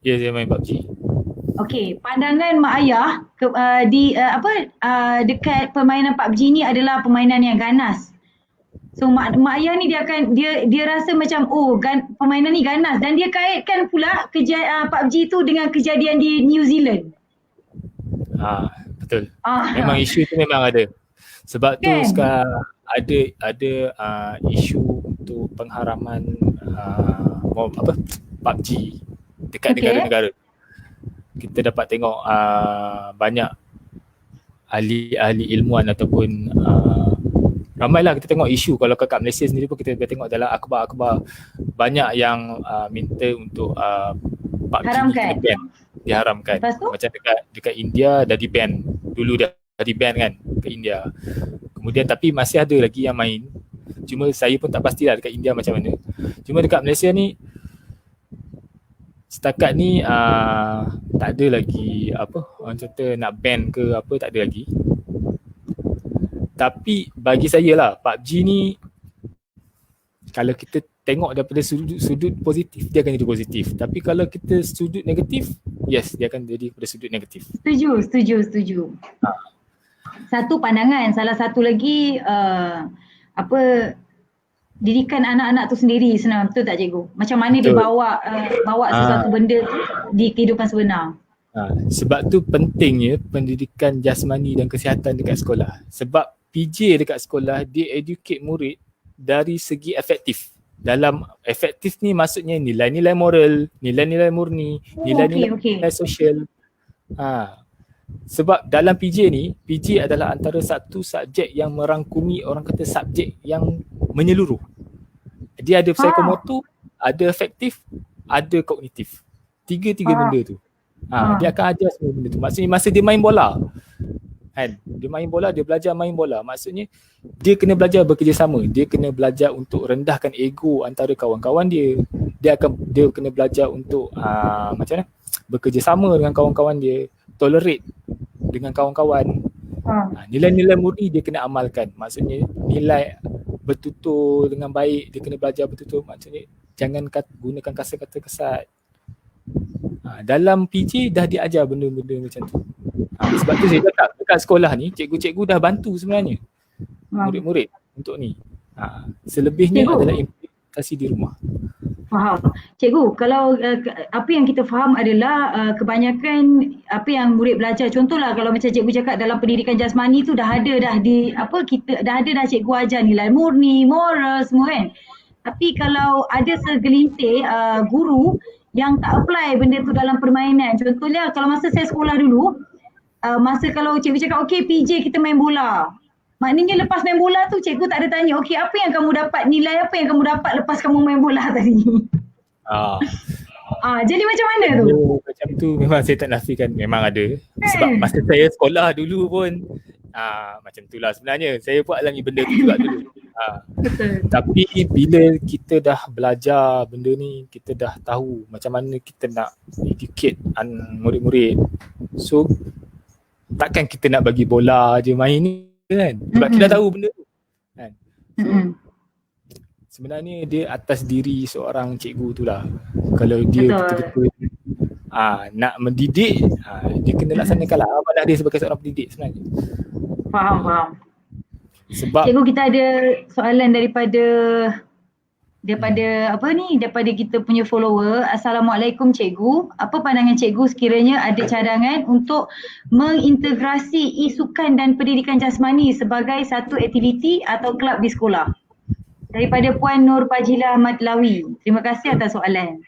Ya, saya main PUBG. Okey, pandangan mak ayah dekat permainan PUBG ni adalah permainan yang ganas. So mak ayah ni dia rasa macam permainan ni ganas, dan dia kaitkan pula PUBG tu dengan kejadian di New Zealand. Betul. Memang isu tu memang ada. Sebab tu sekarang ada isu untuk pengharaman PUBG dekat negara-negara. Kita dapat tengok banyak ahli-ahli ilmuwan ataupun ramailah kita tengok isu. Kalau kat Malaysia sendiri pun kita tengok dalam akhbar-akhbar banyak yang minta untuk PUBG diharamkan. Macam dekat India dah di-ban. Dulu dah di-ban kan ke India. Kemudian tapi masih ada lagi yang main. Cuma saya pun tak pastilah dekat India macam mana. Cuma dekat Malaysia ni setakat ni tak ada lagi orang kata nak ban ke apa, tak ada lagi. Tapi bagi saya lah, PUBG ni kalau kita tengok daripada sudut positif, dia akan jadi positif. Tapi kalau kita sudut negatif, yes, dia akan jadi pada sudut negatif. Setuju. Satu pandangan, salah satu lagi didikan anak-anak tu sendiri senang, betul tak cikgu? Macam mana dia bawa sesuatu benda tu di kehidupan sebenar. Sebab tu pentingnya pendidikan jasmani dan kesihatan dekat sekolah. Sebab PJ dekat sekolah dia educate murid dari segi efektif. Dalam efektif ni maksudnya nilai-nilai moral, nilai-nilai murni, nilai-nilai sosial. Sebab dalam PJ ni, PJ adalah antara satu subjek yang merangkumi orang kata subjek yang menyeluruh. Dia ada psikomotor, ada efektif, ada kognitif. Tiga benda tu. Dia akan ajar semua benda tu. Maksudnya masa dia main bola, kan? Dia main bola, dia belajar main bola. Maksudnya dia kena belajar bekerjasama. Dia kena belajar untuk rendahkan ego antara kawan-kawan dia. Dia kena belajar untuk macam mana? Bekerjasama dengan kawan-kawan dia, tolerate dengan kawan-kawan. Nilai-nilai murni dia kena amalkan. Maksudnya nilai bertutur dengan baik, dia kena belajar bertutur. Maksudnya jangan gunakan kata-kata kasar. Dalam PJ dah diajar benda-benda macam tu. Sebab tu saya cakap dekat sekolah ni, cikgu-cikgu dah bantu sebenarnya murid-murid untuk ni. Selebihnya adalah implementasi di rumah. Faham. Cikgu, kalau apa yang kita faham adalah kebanyakan apa yang murid belajar, contohlah kalau macam cikgu cakap dalam pendidikan jasmani tu dah ada dah cikgu ajar nilai murni, moral semua kan. Tapi kalau ada segelintir guru yang tak apply benda tu dalam permainan. Contohnya kalau masa saya sekolah dulu, masa kalau cikgu cakap okey PJ kita main bola. Maknanya lepas main bola tu cikgu tak ada tanya, okey apa yang kamu dapat, nilai apa yang kamu dapat lepas kamu main bola tadi. Jadi macam mana tu? Macam tu memang saya tak nafikan, memang ada. Sebab masa saya sekolah dulu pun macam itulah sebenarnya. Saya pun alami benda tu juga dulu. Tapi bila kita dah belajar benda ni, kita dah tahu macam mana kita nak educate murid-murid. So takkan kita nak bagi bola je main ni kan, sebab kita dah tahu benda tu kan. Sebenarnya dia atas diri seorang cikgu tu lah. Kalau dia betul-betul nak mendidik, dia kena laksanakan lah amanah dia sebagai seorang pendidik sebenarnya. Faham. Sebab cikgu, kita ada soalan daripada kita punya follower. Assalamualaikum cikgu. Apa pandangan cikgu sekiranya ada cadangan untuk mengintegrasi e-sukan dan pendidikan jasmani sebagai satu aktiviti atau kelab di sekolah? Daripada Puan Nur Fajila Ahmad Lawi. Terima kasih atas soalan.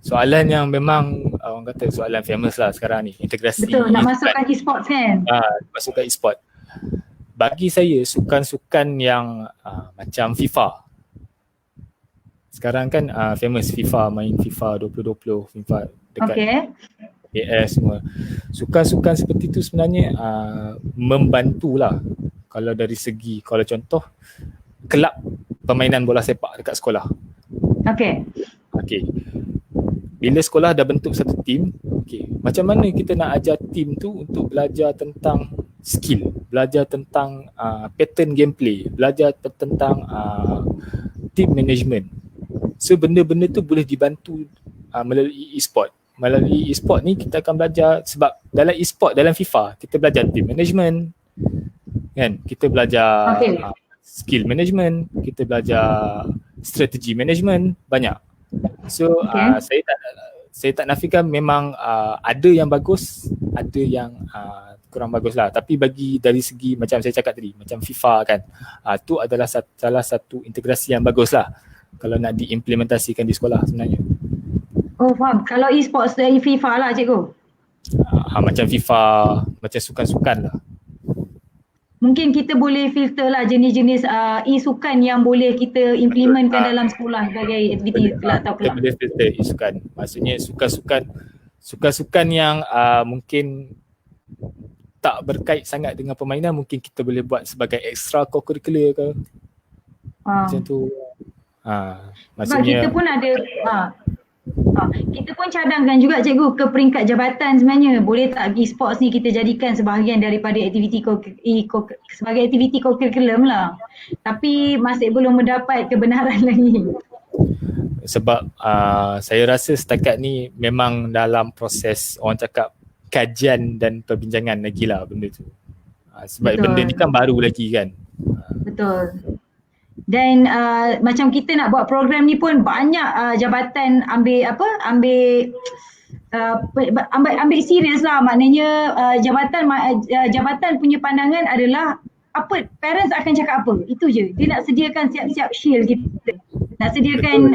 Soalan yang memang orang kata soalan famous lah sekarang ni, integrasi. Betul, nak masukkan e-sports kan? Masukkan e-sport. Bagi saya sukan-sukan yang macam FIFA. Sekarang kan famous FIFA, main FIFA 2020, FIFA dekat PS semua. Sukan-sukan seperti tu sebenarnya membantulah kalau dari segi, kalau contoh kelab permainan bola sepak dekat sekolah. Okey. Bila sekolah dah bentuk satu tim, macam mana kita nak ajar tim tu untuk belajar tentang skill, belajar tentang pattern gameplay, belajar tentang team management. So benda-benda tu boleh dibantu melalui e-sport. Melalui e-sport ni kita akan belajar, sebab dalam e-sport, dalam FIFA kita belajar team management kan, kita belajar skill management, kita belajar strategi management, banyak. So saya tak nafikan memang ada yang bagus, ada yang kurang bagus lah. Tapi dari segi macam saya cakap tadi, macam FIFA kan, tu adalah salah satu integrasi yang bagus lah kalau nak diimplementasikan di sekolah sebenarnya. Oh faham. Kalau e-sports dari FIFA lah cikgu. Macam FIFA, macam sukan-sukan lah. Mungkin kita boleh filter lah jenis-jenis e-sukan yang boleh kita implementkan dalam sekolah sebagai aktiviti atau kelab. Kita boleh filter e-sukan. Maksudnya sukan-sukan yang mungkin tak berkait sangat dengan permainan, mungkin kita boleh buat sebagai extra co-curricular ke. Macam tu. Maksudnya kita pun ada kita pun cadangkan juga cikgu ke peringkat jabatan sebenarnya. Boleh tak e-sports ni kita jadikan sebahagian daripada aktiviti sebagai aktiviti co-curriculum lah. Tapi masih belum mendapat kebenaran lagi. Sebab saya rasa setakat ni memang dalam proses orang cakap kajian dan perbincangan lagi lah benda tu. Sebab benda ni kan baru lagi kan. Betul. Dan macam kita nak buat program ni pun banyak jabatan ambil ambil serius lah, maknanya jabatan punya pandangan adalah apa parents akan cakap apa, itu je. Dia nak sediakan siap-siap shield kita, nak sediakan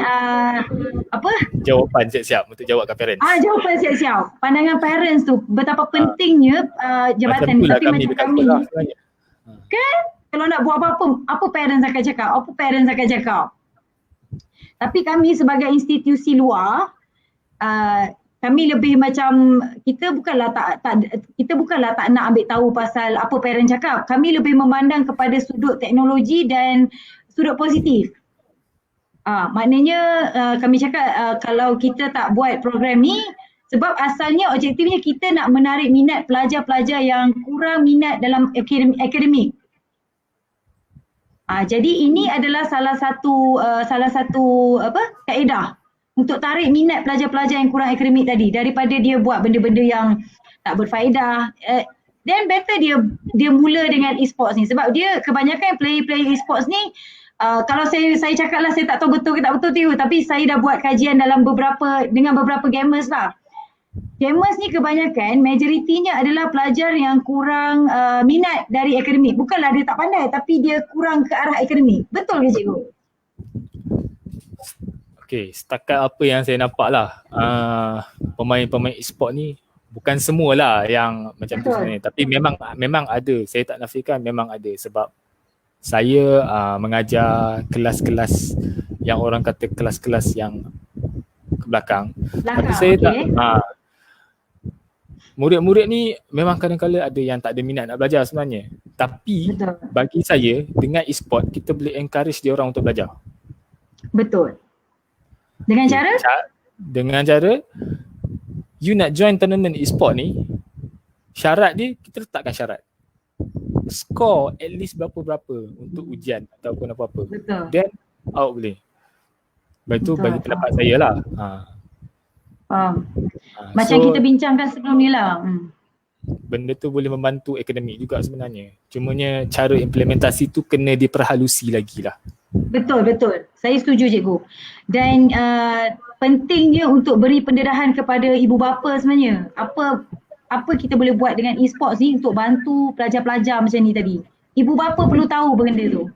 apa Jawapan siap-siap untuk jawab kat parents. Jawapan siap-siap. Pandangan parents tu betapa pentingnya jabatan ni. Macam Tapi macam kami sebenarnya. kan, kalau nak buat apa-apa, apa parents akan cakap, apa parents akan cakap. Tapi kami sebagai institusi luar, kami lebih macam kita bukanlah tak nak ambil tahu pasal apa parent cakap. Kami lebih memandang kepada sudut teknologi dan sudut positif. Maknanya kami cakap kalau kita tak buat program ni, sebab asalnya objektifnya kita nak menarik minat pelajar-pelajar yang kurang minat dalam akademik. Jadi ini adalah salah satu kaedah untuk tarik minat pelajar-pelajar yang kurang akademik tadi, daripada dia buat benda-benda yang tak berfaedah. Then better dia mula dengan e-sports ni, sebab dia kebanyakan player e-sports ni kalau saya cakap lah, saya tak tahu betul ke tak betul tu, tapi saya dah buat kajian dengan beberapa gamers lah. Gamers ni kebanyakan majoritinya adalah pelajar yang kurang minat dari akademik. Bukanlah dia tak pandai, tapi dia kurang ke arah akademik. Betul ke cikgu? Okay, setakat apa yang saya nampak lah, pemain-pemain e-sport ni bukan semualah yang macam tu sebenarnya, tapi memang ada, saya tak nafikan, memang ada. Sebab saya mengajar kelas-kelas yang orang kata kelas-kelas yang ke belakang. Tapi saya murid-murid ni memang kadang-kadang ada yang tak ada minat nak belajar sebenarnya. Tapi bagi saya, dengan e-sport kita boleh encourage dia orang untuk belajar. Betul. Dengan cara? Dengan cara you nak join tournament e-sport ni, syarat dia, kita letakkan syarat skor at least berapa-berapa untuk ujian ataupun apa-apa. Betul. Then out boleh. Itu bagi pendapat saya lah. Macam kita bincangkan sebelum ni lah. Benda tu boleh membantu akademik juga sebenarnya. Cumanya cara implementasi tu kena diperhalusi lagi lah. Betul. Saya setuju cikgu. Dan pentingnya untuk beri pendedahan kepada ibu bapa sebenarnya. Apa kita boleh buat dengan e-sports ni untuk bantu pelajar-pelajar macam ni tadi. Ibu bapa perlu tahu benda tu.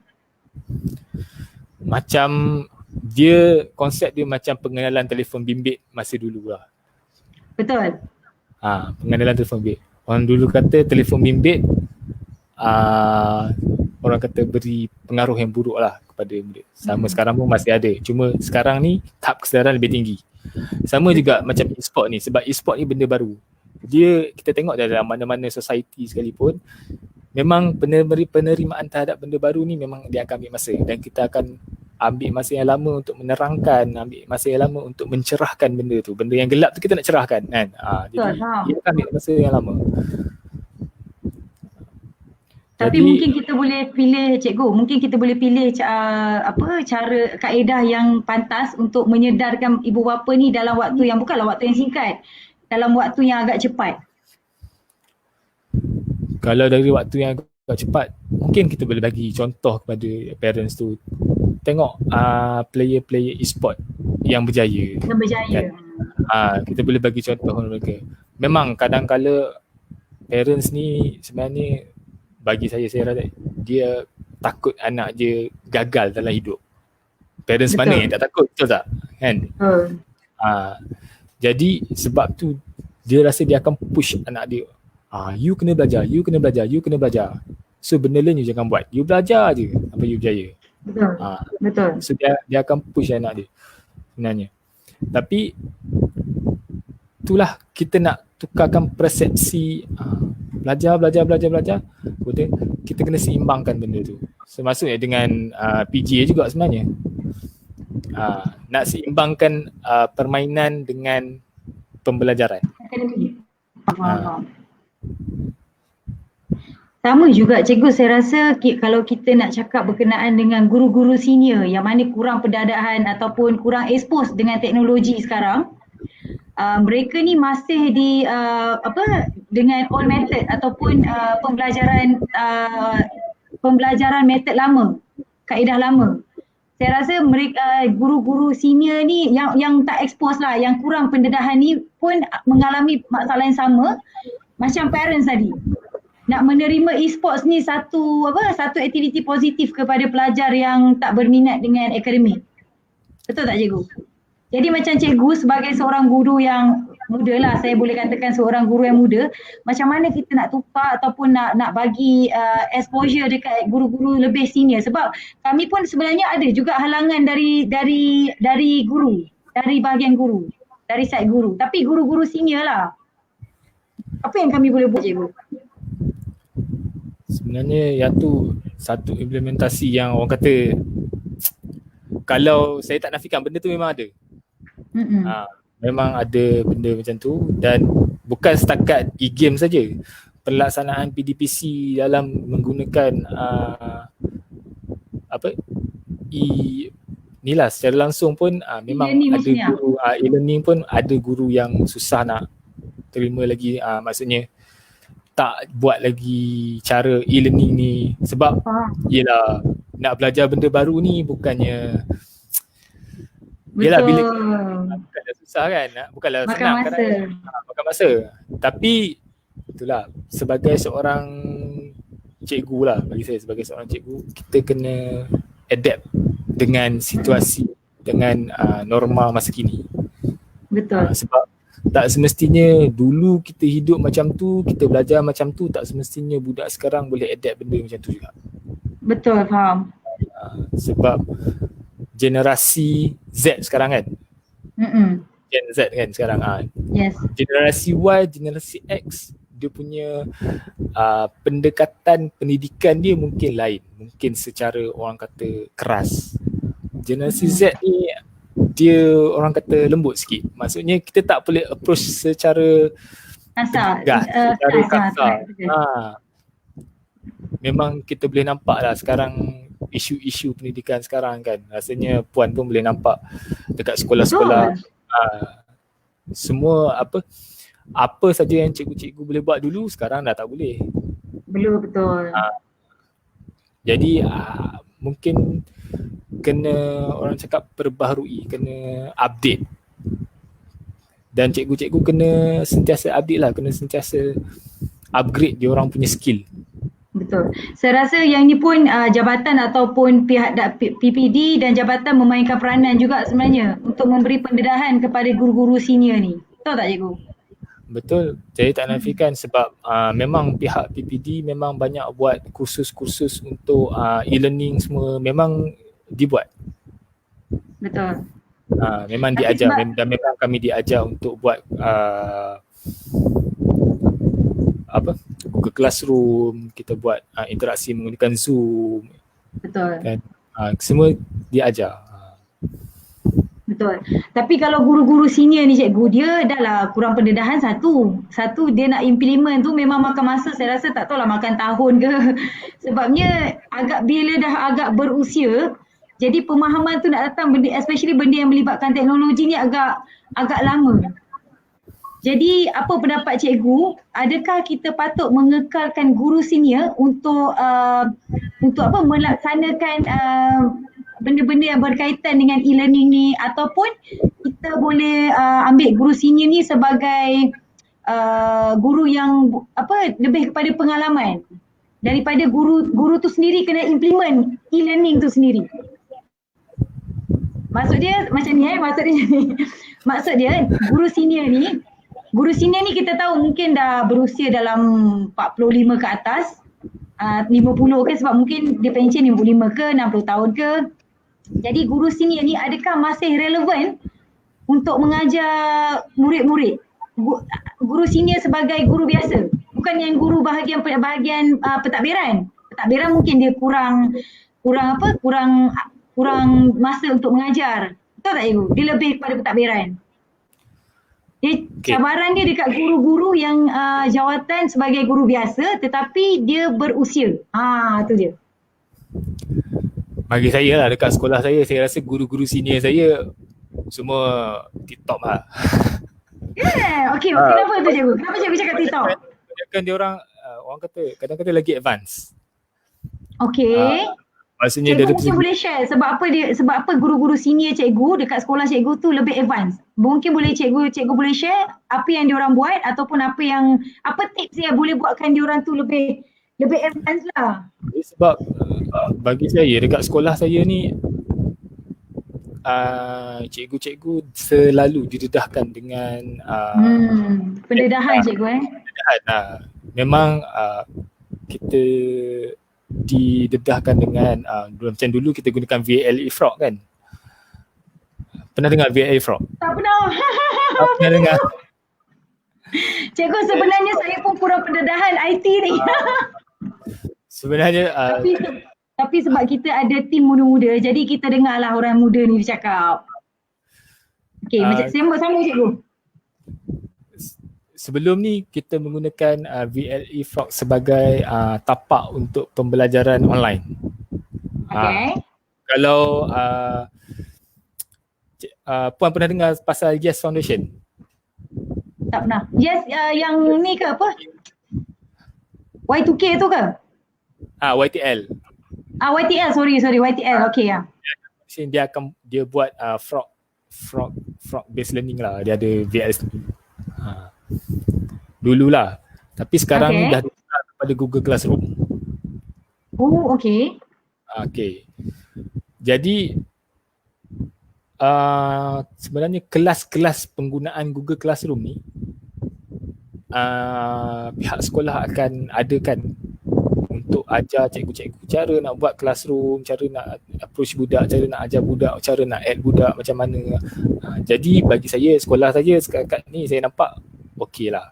Macam konsep dia macam pengenalan telefon bimbit masa dulu lah. Betul. Pengenalan telefon bimbit. Orang dulu kata telefon bimbit orang kata beri pengaruh yang buruk lah kepada murid. Sama sekarang pun masih ada. Cuma sekarang ni tahap kesedaran lebih tinggi. Sama juga macam e-sport ni. Sebab e-sport ni benda baru. Kita tengok dalam mana-mana society sekalipun, memang penerimaan terhadap benda baru ni memang dia akan ambil masa. Dan kita akan ambil masa yang lama untuk menerangkan, ambil masa yang lama untuk mencerahkan benda tu. Benda yang gelap tu kita nak cerahkan kan. Jadi dia akan ambil masa yang lama. Tapi mungkin kita boleh pilih cikgu, cara kaedah yang pantas untuk menyedarkan ibu bapa ni dalam waktu yang bukanlah waktu yang singkat, dalam waktu yang agak cepat. Kalau dari waktu yang agak cepat, mungkin kita boleh bagi contoh kepada parents tu. Tengok player-player e-sport yang berjaya. Kan? Kita boleh bagi contoh mereka. Memang kadang-kala parents ni sebenarnya bagi saya rasa dia takut anak dia gagal dalam hidup. Parents mana yang tak takut, betul tak? Kan? Jadi sebab tu dia rasa dia akan push anak dia. You kena belajar. So benda lain you jangan buat. You belajar je sampai you berjaya. Betul. So dia akan push anak dia sebenarnya. Tapi itulah kita nak tukarkan persepsi belajar. Betul? Kita kena seimbangkan benda tu. So maksudnya dengan PGA juga sebenarnya. Nak seimbangkan permainan dengan pembelajaran. Sama juga cikgu, saya rasa kalau kita nak cakap berkenaan dengan guru-guru senior yang mana kurang pendadaan ataupun kurang expose dengan teknologi sekarang, mereka ni masih dengan old method ataupun pembelajaran method lama, kaedah lama. saya rasa mereka guru-guru senior ni yang tak expose lah, yang kurang pendedahan ni pun mengalami masalah yang sama macam parents tadi. Nak menerima e-sports ni satu aktiviti positif kepada pelajar yang tak berminat dengan akademik. Betul tak cikgu? Jadi macam cikgu sebagai seorang guru yang muda lah, saya boleh katakan seorang guru yang muda, macam mana kita nak tukar ataupun nak bagi exposure dekat guru-guru lebih senior, sebab kami pun sebenarnya ada juga halangan dari guru, dari bahagian guru, dari side guru, tapi guru-guru senior lah. Apa yang kami boleh buat cikgu? Sebenarnya yang tu satu implementasi yang orang kata, kalau saya tak nafikan benda tu memang ada. Memang ada benda macam tu, dan bukan setakat e-game saja. Pelaksanaan PDPC dalam menggunakan inilah secara langsung pun memang ada guru e-learning pun ada guru yang susah nak terima lagi, maksudnya tak buat lagi cara e-learning ni sebab yelah nak belajar benda baru ni bukannya yelah bila bukanlah susah kan, bukanlah makan senang masa. Kan, makan masa. Tapi itulah, sebagai seorang cikgu lah, bagi saya sebagai seorang cikgu, kita kena adapt dengan situasi, dengan norma masa kini. Betul. Sebab tak semestinya dulu kita hidup macam tu, kita belajar macam tu, tak semestinya budak sekarang boleh adapt benda macam tu juga. Betul, faham. Sebab generasi Z sekarang kan, Gen Z kan sekarang, yes. Generasi Y, generasi X, dia punya pendekatan pendidikan dia mungkin lain, mungkin secara orang kata keras. Generasi Z ni dia orang kata lembut sikit, maksudnya kita tak boleh approach secara kasar, secara kasar. Memang kita boleh nampak lah sekarang isu-isu pendidikan sekarang kan, rasanya puan pun boleh nampak dekat sekolah-sekolah, semua apa saja yang cikgu-cikgu boleh buat dulu sekarang dah tak boleh. Belum, betul. Jadi mungkin kena orang cakap perbaharui, kena update, dan cikgu-cikgu kena sentiasa update lah, kena sentiasa upgrade dia orang punya skill. Betul. Saya rasa yang ni pun jabatan ataupun pihak PPD dan jabatan memainkan peranan juga sebenarnya untuk memberi pendedahan kepada guru-guru senior ni. Betul tak cikgu? Betul. Saya tak nafikan sebab memang pihak PPD memang banyak buat kursus-kursus untuk e-learning semua memang dibuat. Betul. Memang diajar dan memang kami diajar untuk buat Google Classroom, kita buat interaksi menggunakan Zoom. Betul. Kan? Semua diajar. Betul. Tapi kalau guru-guru senior ni cikgu, dia dah lah kurang pendedahan satu dia nak implement tu memang makan masa, saya rasa tak tahulah makan tahun ke. Sebabnya bila dah agak berusia, jadi pemahaman tu nak datang benda, especially benda yang melibatkan teknologi ni agak lama. Jadi apa pendapat cikgu, adakah kita patut mengekalkan guru senior untuk melaksanakan benda-benda yang berkaitan dengan e-learning ni, ataupun kita boleh ambil guru senior ni sebagai guru yang lebih kepada pengalaman daripada guru tu sendiri kena implement e-learning tu sendiri. Maksud dia macam ni maksud dia guru senior ni kita tahu mungkin dah berusia dalam 45 ke atas, 50 ke, sebab mungkin dia pencen 55 ke 60 tahun ke. Jadi guru senior ni adakah masih relevan untuk mengajar murid-murid? Guru senior sebagai guru biasa, bukan yang guru bahagian pentadbiran. Pentadbiran mungkin dia kurang masa untuk mengajar. Betul tak cikgu? Dia lebih kepada pentadbiran. Cabaran dia dekat guru-guru yang jawatan sebagai guru biasa tetapi dia berusia. Tu dia. Bagi saya lah, dekat sekolah saya rasa guru-guru senior saya semua TikTok lah. Okay, kenapa tu cikgu? Kenapa cikgu cakap TikTok? Kan dia orang kata kadang-kadang lagi advance. Okay. Maksudnya Cikgu dari mungkin boleh share sebab apa guru-guru senior cikgu dekat sekolah cikgu tu lebih advance. Mungkin boleh cikgu boleh share apa yang diorang buat ataupun apa tips yang boleh buatkan diorang tu lebih advance lah. sebab bagi saya dekat sekolah saya ni cikgu-cikgu selalu didedahkan dengan Pendedahan cikgu memang kita didedahkan dengan macam dulu kita gunakan VLE Frog kan. Pernah dengar VLE Frog? Tak pernah. Tak pernah dengar. Cikgu sebenarnya saya pun kurang pendedahan IT ni. Sebenarnya tapi sebab kita ada tim muda-muda, jadi kita dengarlah orang muda ni bercakap. Okey, macam sambung cikgu. Sebelum ni kita menggunakan VLE Frog sebagai tapak untuk pembelajaran online. Okay. Kalau Puan pernah dengar pasal Yes Foundation? Tak pernah. Yes, yang ni ke apa? Y2K tu ke? YTL. YTL, sorry YTL. Okay ya. Dia buat frog based learning lah. Dia ada VLS dululah. Tapi sekarang ni dah kepada Google Classroom. Oh, okay. Okay. Jadi sebenarnya kelas-kelas penggunaan Google Classroom ni pihak sekolah akan adakan untuk ajar cikgu-cikgu cara nak buat classroom, cara nak approach budak, cara nak ajar budak, cara nak add budak macam mana. Jadi bagi saya, sekolah saya sekarang ni saya nampak okey lah.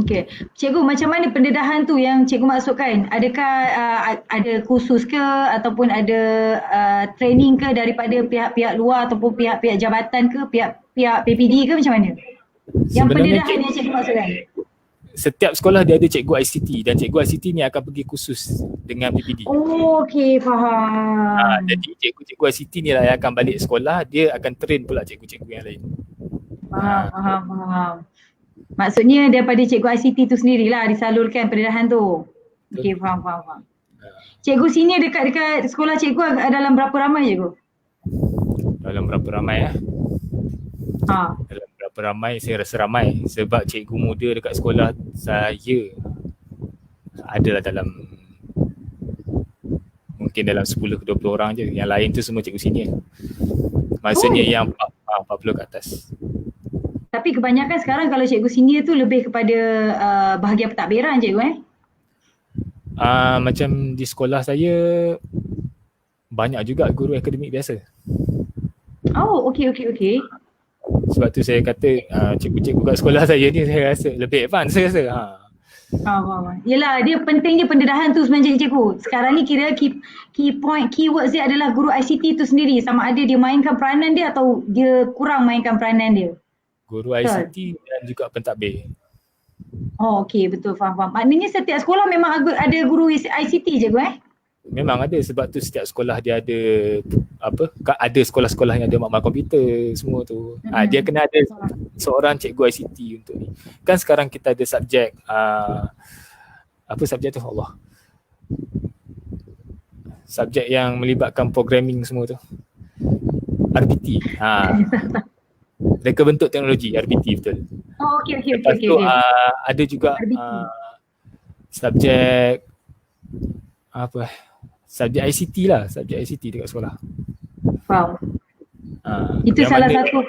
Okey. Cikgu, macam mana pendedahan tu yang cikgu maksudkan? Adakah ada kursus ke ataupun ada training ke daripada pihak-pihak luar ataupun pihak-pihak jabatan ke, pihak PPD ke macam mana? Yang pendedahan yang cikgu maksudkan? Setiap sekolah dia ada cikgu ICT dan cikgu ICT ni akan pergi kursus dengan PPD. Oh, okey, faham. Jadi cikgu-cikgu ICT ni lah yang akan balik sekolah, dia akan train pula cikgu-cikgu yang lain. Faham. Maksudnya daripada cikgu ICT tu sendirilah disalurkan pendedahan tu. Okey, faham. Cikgu senior dekat sekolah cikgu dalam berapa ramai cikgu? Dalam berapa ramai Dalam berapa ramai, saya rasa ramai sebab cikgu muda dekat sekolah saya adalah mungkin dalam 10 ke 20 orang je. Yang lain tu semua cikgu senior. Maksudnya yang 40 ke atas. Tapi kebanyakan sekarang kalau cikgu senior tu lebih kepada bahagian pentadbiran cikgu Macam di sekolah saya banyak juga guru akademik biasa. Oh, okey. Sebab tu saya kata cikgu-cikgu kat sekolah saya ni saya rasa lebih advance saya rasa. Yelah, dia pentingnya pendedahan tu sebenarnya cikgu. Sekarang ni kira keywords dia adalah guru ICT tu sendiri, sama ada dia mainkan peranan dia atau dia kurang mainkan peranan dia. Guru ICT dan juga pentadbir. Oh, okey, betul, faham. Maknanya setiap sekolah memang ada guru ICT cikgu Memang ada, sebab tu setiap sekolah dia ada ada sekolah-sekolah yang ada makmal komputer semua tu. Dia kena ada seorang cikgu ICT untuk ni. Kan sekarang kita ada subjek apa subjek tu Allah. Subjek yang melibatkan programming semua tu. RBT. Reka bentuk teknologi RBT betul. Oh, okey. Lepas tu ada juga subjek subjek ICT lah, subjek ICT dekat sekolah. Faham. Itu salah satu.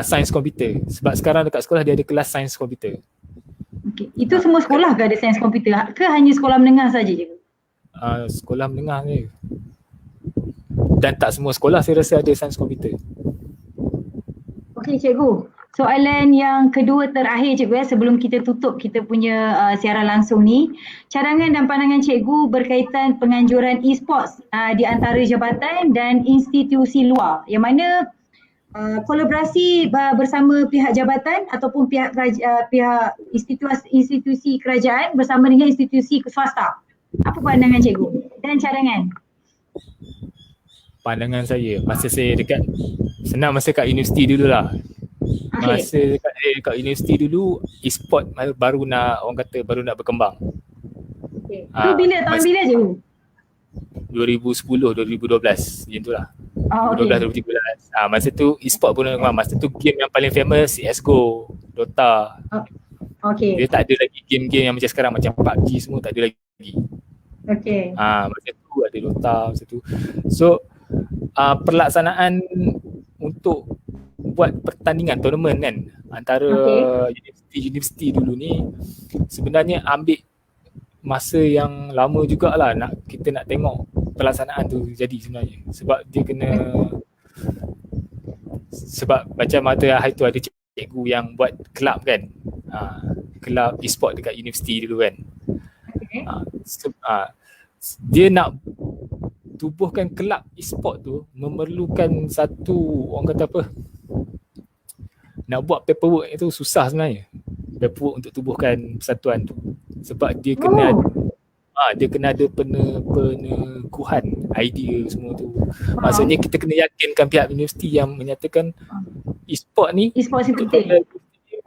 Sains komputer. Sebab sekarang dekat sekolah dia ada kelas sains komputer. Okay. Itu semua sekolah ke ada sains komputer ke hanya sekolah menengah saja je? Sekolah menengah ni. Dan tak semua sekolah saya rasa ada sains komputer. Okey cikgu. Soalan yang kedua terakhir cikgu sebelum kita tutup kita punya siaran langsung ni. Cadangan dan pandangan cikgu berkaitan penganjuran e-sports di antara jabatan dan institusi luar. Yang mana kolaborasi bersama pihak jabatan ataupun pihak institusi kerajaan bersama dengan institusi swasta. Apa pandangan cikgu dan cadangan? Pandangan saya masa saya kat universiti dulu lah. Masa dekat universiti dulu e-sport baru nak berkembang. Tu bila tahun bila cikgu? 2010, 2012 macam tu lah. Oh, 2012, 2013. Masa tu e-sport pun masa tu game yang paling famous CSGO, Dota. Okay. Dia tak ada lagi game-game yang macam sekarang macam PUBG semua tak ada lagi. Okay. Masa tu ada Dota masa tu. So pelaksanaan untuk buat pertandingan tournament kan antara universiti dulu ni sebenarnya ambil masa yang lama jugalah kita nak tengok pelaksanaan tu jadi sebenarnya sebab dia kena sebab macam hari tu ada cikgu yang buat kelab kan, kelab e-sport dekat universiti dulu kan. Dia nak tubuhkan kelab e-sport tu memerlukan satu, orang kata apa, nak buat paperwork itu susah sebenarnya, paperwork untuk tubuhkan persatuan tu sebab dia kena dia kena ada peneguhan idea semua tu. Maksudnya kita kena yakinkan pihak universiti yang menyatakan e-sport ni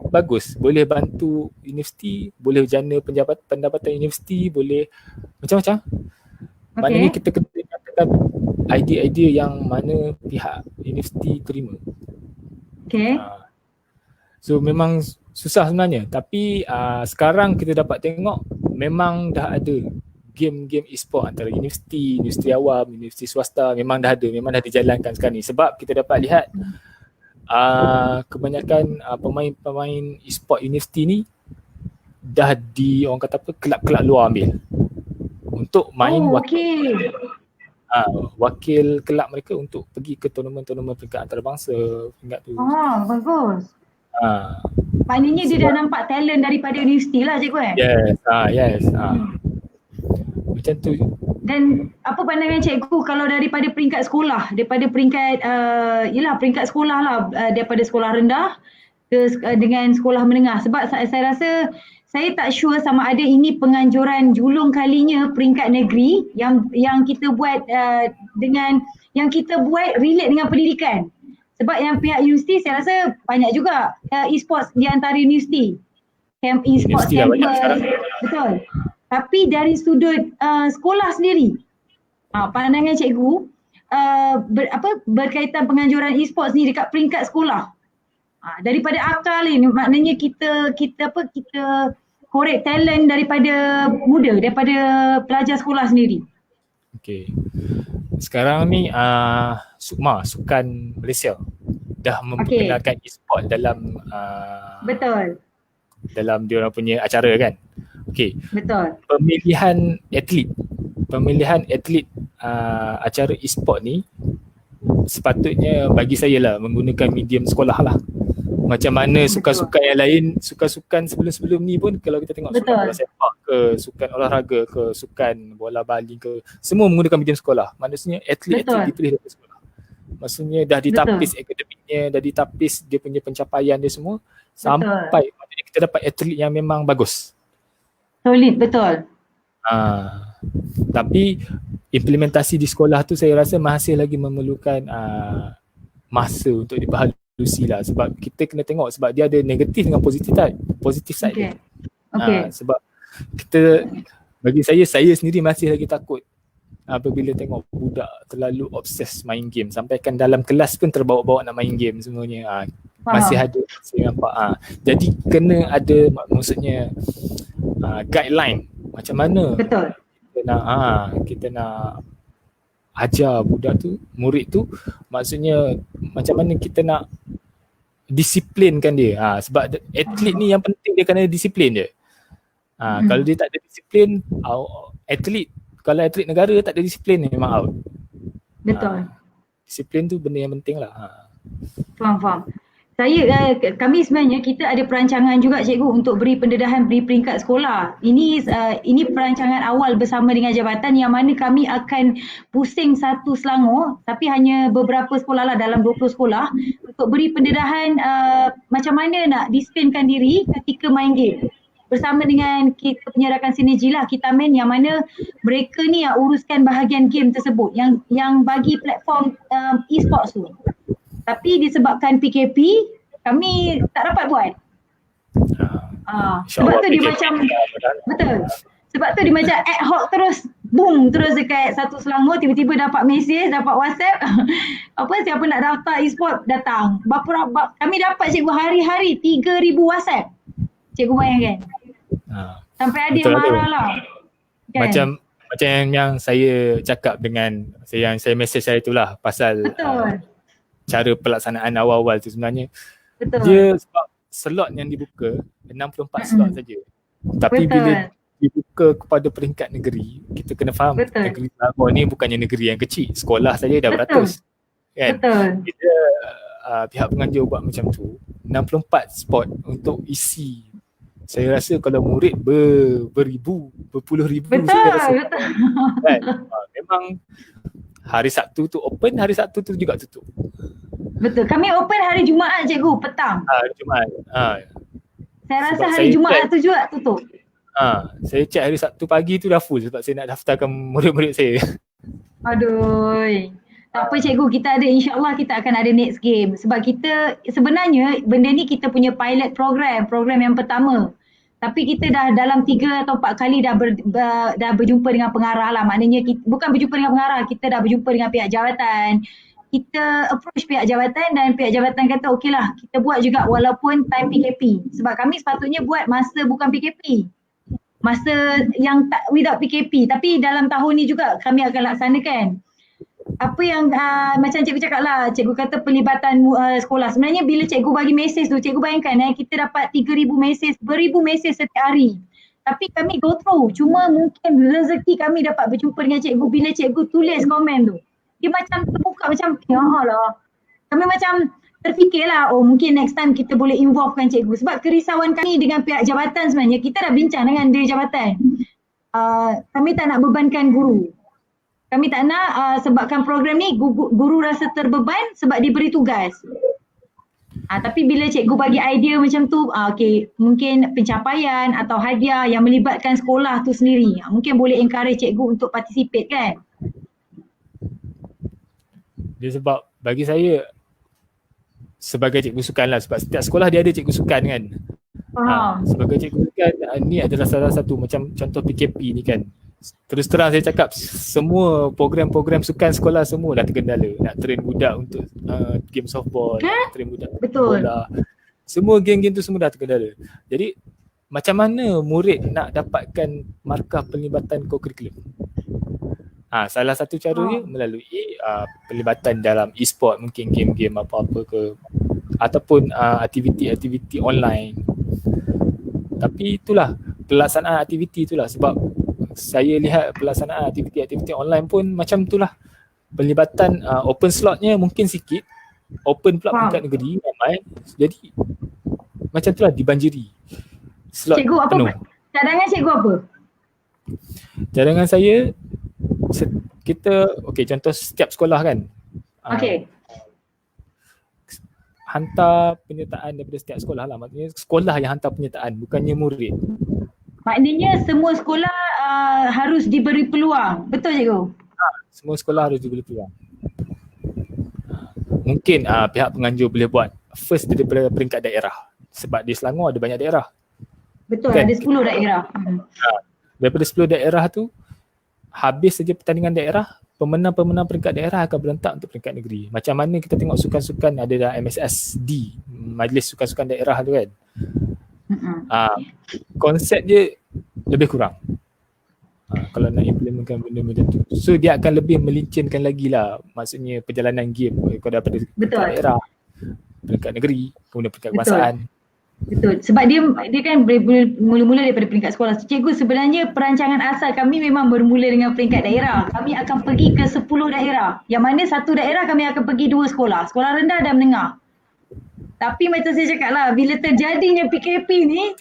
bagus, boleh bantu universiti, boleh jana pendapatan universiti, boleh macam-macam. Maknanya kita kena nyatakan idea-idea yang mana pihak universiti terima. So memang susah sebenarnya, tapi sekarang kita dapat tengok memang dah ada game-game e-sport antara universiti awam, universiti swasta, memang dah dijalankan sekarang ni. Sebab kita dapat lihat kebanyakan pemain-pemain e-sport universiti ni dah orang kata apa, kelab-kelab luar ambil untuk main wakil kelab mereka untuk pergi ke tournament-tournament peringkat antarabangsa peringkat tu. Bagus. Maknanya dia dah nampak talent daripada universiti lah cikgu Yes. Macam tu. Dan apa pandangan cikgu kalau daripada peringkat sekolah, daripada peringkat peringkat sekolah lah, daripada sekolah rendah ke dengan sekolah menengah, sebab saya rasa saya tak sure sama ada ini penganjuran julung kalinya peringkat negeri yang kita buat dengan yang kita buat relate dengan pendidikan. Sebab yang pihak universiti saya rasa banyak juga e-sports di antara universiti. E-sports campus. Betul. Tapi dari sudut sekolah sendiri, pandangan cikgu berkaitan penganjuran e-sports ni dekat peringkat sekolah. Daripada akal ni maknanya kita korek talent daripada muda, daripada pelajar sekolah sendiri. Okey. Sekarang ni Sukan Malaysia dah memperkenalkan e-sport dalam betul, dalam dia orang punya acara kan. Okey. Betul. Pemilihan atlet acara e-sport ni sepatutnya bagi saya lah menggunakan medium sekolah lah. Macam mana sukan-sukan yang lain, sukan-sukan sebelum-sebelum ni pun kalau kita tengok sukan bola sepak ke, sukan olahraga ke, sukan bola baling ke, semua menggunakan medium sekolah. Maksudnya atlet-atlet dipilih dari sekolah. Maksudnya dah ditapis akademiknya, dah ditapis dia punya pencapaian dia semua sampai maksudnya kita dapat atlet yang memang bagus. Solid, betul. Tapi implementasi di sekolah tu saya rasa masih lagi memerlukan masa untuk dibahalusi lah, sebab kita kena tengok sebab dia ada negatif dengan positif side dia. Sebab kita, bagi saya sendiri masih lagi takut apabila tengok budak terlalu obses main game sampaikan dalam kelas pun terbawa-bawa nak main game semuanya. Masih ada saya nampak. Jadi kena ada maksudnya guideline macam mana kita nak ajar budak tu, murid tu, maksudnya macam mana kita nak disiplinkan dia. Sebab atlet ni yang penting dia kena disiplin je. Kalau dia tak ada disiplin, kalau atlet negara tak ada disiplin memang out. Betul. Disiplin tu benda yang penting lah. Faham. Kami sebenarnya kita ada perancangan juga cikgu untuk beri pendedahan beri peringkat sekolah. Ini perancangan awal bersama dengan jabatan yang mana kami akan pusing satu Selangor tapi hanya beberapa sekolah lah dalam 20 sekolah untuk beri pendedahan macam mana nak disiplinkan diri ketika main game. Bersama dengan kita punya rakan sinergi lah, Kitamen, yang mana mereka ni yang uruskan bahagian game tersebut yang bagi platform e-sports tu. Tapi disebabkan PKP, kami tak dapat buat. Sebab tu dia macam, betul. Sebab tu dia macam ad hoc terus boom terus dekat satu Selangor, tiba-tiba dapat mesej, dapat WhatsApp siapa nak daftar e-sport datang. Kami dapat cikgu hari-hari 3,000 WhatsApp. Cikgu bayangkan. Sampai ada yang marah lah. Kan? Macam yang saya cakap dengan yang saya mesej saya itulah pasal cara pelaksanaan awal-awal tu sebenarnya. Betul. Dia sebab slot yang dibuka 64 slot saja. Tapi bila dibuka kepada peringkat negeri, kita kena faham negeri Selangor ni bukannya negeri yang kecil. Sekolah saja dah beratus. Kan? Bila pihak penganjur buat macam tu, 64 spot untuk isi, saya rasa kalau murid beribu, berpuluh ribu, saya rasa. Kan? Memang hari Sabtu tu open, hari Sabtu tu juga tutup. Betul. Kami open hari Jumaat cikgu, petang. Hari Jumaat. Saya rasa hari Jumaat tu juga tutup. Saya cek hari Sabtu pagi tu dah full sebab saya nak daftarkan murid-murid saya. Aduh. Tak apa cikgu, kita ada, insyaAllah kita akan ada next game. Sebab kita sebenarnya benda ni kita punya pilot program yang pertama. Tapi kita dah dalam 3 atau 4 kali dah berjumpa dengan pengarah lah. Maknanya bukan berjumpa dengan pengarah, kita dah berjumpa dengan pihak jawatan. Kita approach pihak jawatan dan pihak jawatan kata okey lah, kita buat juga walaupun time PKP. Sebab kami sepatutnya buat masa bukan PKP. Masa yang tak without PKP. Tapi dalam tahun ni juga kami akan laksanakan. Apa yang macam cikgu cakap lah, cikgu kata pelibatan sekolah. Sebenarnya bila cikgu bagi mesej tu, cikgu bayangkan kita dapat 3,000 mesej, beribu mesej setiap hari. Tapi kami go through. Cuma mungkin rezeki kami dapat berjumpa dengan cikgu bila cikgu tulis komen tu. Dia macam terbuka macam, ya Allah. Kami macam terfikirlah, mungkin next time kita boleh involvekan cikgu. Sebab kerisauan kami dengan pihak jabatan sebenarnya, kita dah bincang dengan dia jabatan. Kami tak nak bebankan guru. Kami tak nak sebabkan program ni guru rasa terbeban sebab diberi tugas. Tapi bila cikgu bagi idea macam tu, okay, mungkin pencapaian atau hadiah yang melibatkan sekolah tu sendiri, mungkin boleh encourage cikgu untuk participate kan. Dia sebab bagi saya sebagai cikgu sukan lah, sebab setiap sekolah dia ada cikgu sukan kan. Sebagai cikgu sukan ni adalah salah satu macam contoh PKP ni kan. Terus terang saya cakap, semua program-program sukan sekolah semua dah tergendala. Nak train budak untuk game softball, train budak bola. Semua game-game tu semua dah tergendala. Jadi macam mana murid nak dapatkan markah pelibatan co-curriculum? Salah satu caranya melalui pelibatan dalam e-sport, mungkin game-game apa-apa ke, ataupun aktiviti-aktiviti online. Tapi itulah pelaksanaan aktiviti itulah, sebab saya lihat pelaksanaan aktiviti-aktiviti online pun macam itulah. Pelibatan open slotnya mungkin sikit, open pula peringkat negeri ramai. Jadi macam itulah dibanjiri. Slot cikgu apa penuh. Cadangan cikgu apa? Cadangan saya, kita contoh setiap sekolah kan. Hantar penyertaan daripada setiap sekolah lah. Maksudnya sekolah yang hantar penyertaan, bukannya murid. Maknanya semua sekolah harus diberi peluang. Betul cikgu? Semua sekolah harus diberi peluang. Mungkin pihak penganjur boleh buat first daripada peringkat daerah. Sebab di Selangor ada banyak daerah. Betul, kan? Ada 10 daerah. Daripada 10 daerah tu, habis saja pertandingan daerah, pemenang-pemenang peringkat daerah akan berentak untuk peringkat negeri. Macam mana kita tengok sukan-sukan ada dalam MSSD, Majlis Sukan-Sukan Daerah tu kan. Konsep dia lebih kurang. Kalau nak implementkan benda macam tu, so dia akan lebih melincinkan lagi lah, maksudnya perjalanan game kalau daripada peringkat daerah, peringkat negeri, kemudian peringkat kebangsaan. Betul. Sebab dia kan mula-mula daripada peringkat sekolah. Cikgu, sebenarnya perancangan asal kami memang bermula dengan peringkat daerah. Kami akan pergi ke 10 daerah. Yang mana satu daerah kami akan pergi 2 sekolah. Sekolah rendah dan menengah. Tapi macam saya cakap lah, bila terjadinya PKP ni,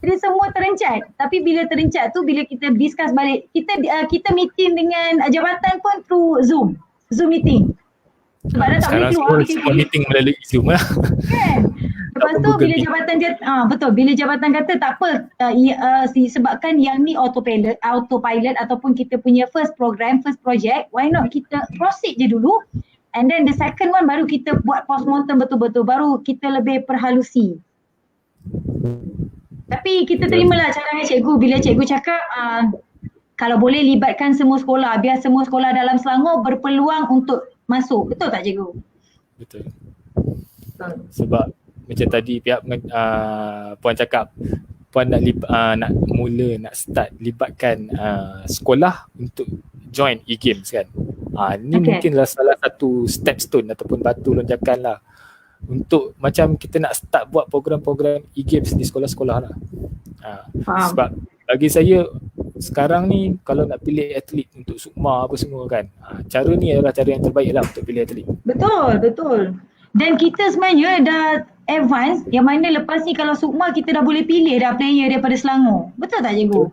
jadi semua terencat. Tapi bila terencat tu, bila kita discuss balik, kita meeting dengan jabatan pun through Zoom meeting. Sebab dah tak boleh keluar. Sekarang meeting melalui Zoom lah. Kan? Lepas tu bila jabatan bila jabatan kata tak apa, sebabkan yang ni autopilot ataupun kita punya first project, why not kita proceed je dulu, and then the second one baru kita buat postmortem betul-betul, baru kita lebih perhalusi. Tapi kita terimalah cadangan cikgu bila cikgu cakap kalau boleh libatkan semua sekolah, biar semua sekolah dalam Selangor berpeluang untuk masuk. Betul tak cikgu? Betul. Sebab macam tadi pihak Puan cakap, Puan nak mula, nak start libatkan sekolah untuk join e-games kan. Ni mungkinlah salah satu step stone ataupun batu lonjakan lah untuk macam kita nak start buat program-program e-games di sekolah-sekolah lah. Sebab bagi saya sekarang ni kalau nak pilih atlet untuk SUKMA apa semua kan, cara ni adalah cara yang terbaik lah untuk pilih atlet. Betul. Dan kita sebenarnya dah advance yang mana lepas ni kalau SUKMA kita dah boleh pilih dah player daripada Selangor. Betul tak cikgu?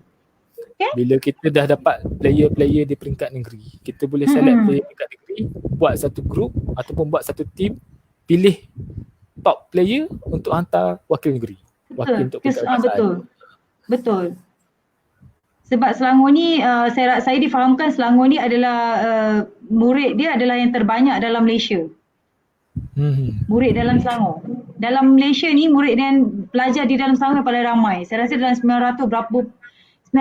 Okay? Bila kita dah dapat player-player di peringkat negeri, kita boleh select player peringkat negeri, buat satu group ataupun buat satu team, pilih top player untuk hantar wakil negeri. Wakil untuk Betul. Sebab Selangor ni saya difahamkan Selangor ni adalah murid dia adalah yang terbanyak dalam Malaysia. Murid dalam Selangor. Dalam Malaysia ni murid yang pelajar di dalam Selangor yang paling ramai. Saya rasa dalam 980,000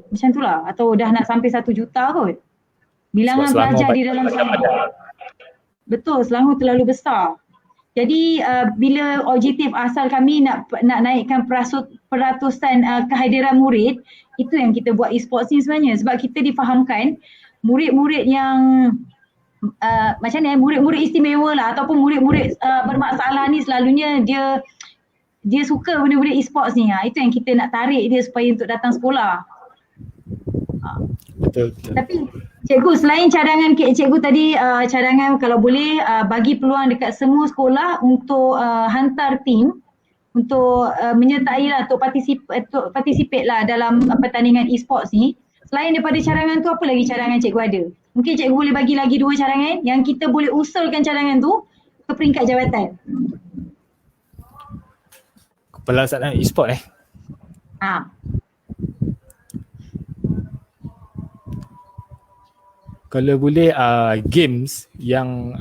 macam tu lah, atau dah nak sampai 1 juta kot. Bilangan pelajar di dalam Selangor. Betul, Selangor terlalu besar. Jadi bila objektif asal kami nak naikkan peratusan kehadiran murid, itu yang kita buat e-sports ni sebenarnya. Sebab kita difahamkan murid-murid yang macam ni, murid-murid istimewa lah ataupun murid-murid bermasalah ni selalunya dia suka benda-benda e-sports ni. Itu yang kita nak tarik dia supaya untuk datang sekolah. Betul. Tapi cikgu, selain cadangan cikgu tadi, cadangan kalau boleh bagi peluang dekat semua sekolah untuk hantar tim untuk menyertai lah, untuk participate lah dalam pertandingan e-sports ni. Selain daripada cadangan tu, apa lagi cadangan cikgu ada? Mungkin cikgu boleh bagi lagi 2 cadangan yang kita boleh usulkan cadangan tu ke peringkat jabatan. Pelaksanaan e-sport kalau boleh games yang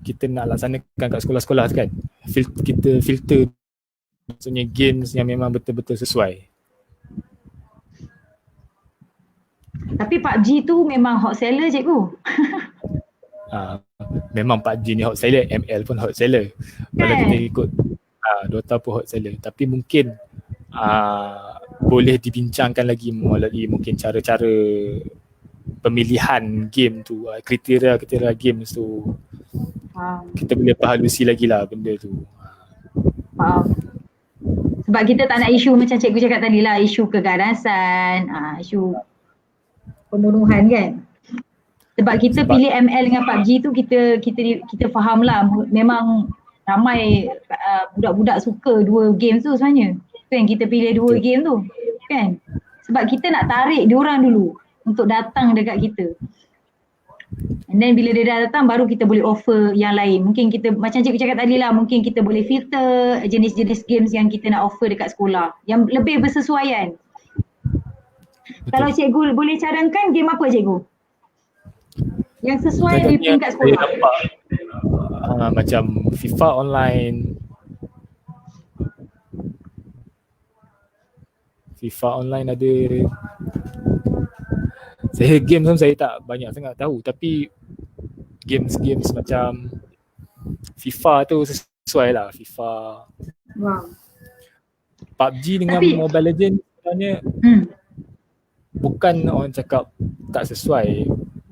kita nak laksanakan kat sekolah-sekolah kan, kita filter, maksudnya games yang memang betul-betul sesuai. Tapi PUBG tu memang hot seller cikgu. Memang PUBG ni hot seller, ML pun hot seller. Kalau kita ikut Dota pun hot seller. Tapi mungkin boleh dibincangkan lagi melalui mungkin cara-cara pemilihan game tu, kriteria games tu. Kita boleh perhalusi lagi lah benda tu. Sebab kita tak nak isu macam cikgu cakap tadi lah, isu keganasan, isu pembunuhan kan. Sebab kita pilih ML dengan PUBG tu kita faham lah memang ramai budak-budak suka 2 game tu sebenarnya. Tu yang kita pilih 2 game tu kan. Sebab kita nak tarik diorang dulu untuk datang dekat kita. And then bila dia dah datang baru kita boleh offer yang lain. Mungkin kita macam cikgu cakap tadi lah, mungkin kita boleh filter jenis-jenis games yang kita nak offer dekat sekolah yang lebih bersesuaian. Betul. Kalau cikgu boleh cadangkan game apa cikgu? Yang sesuai di peringkat sekolah. Macam FIFA online. FIFA online ada. Saya game saya tak banyak sangat tahu, tapi games macam FIFA tu sesuai lah. FIFA. PUBG dengan Mobile Legends sebenarnya bukan orang cakap tak sesuai.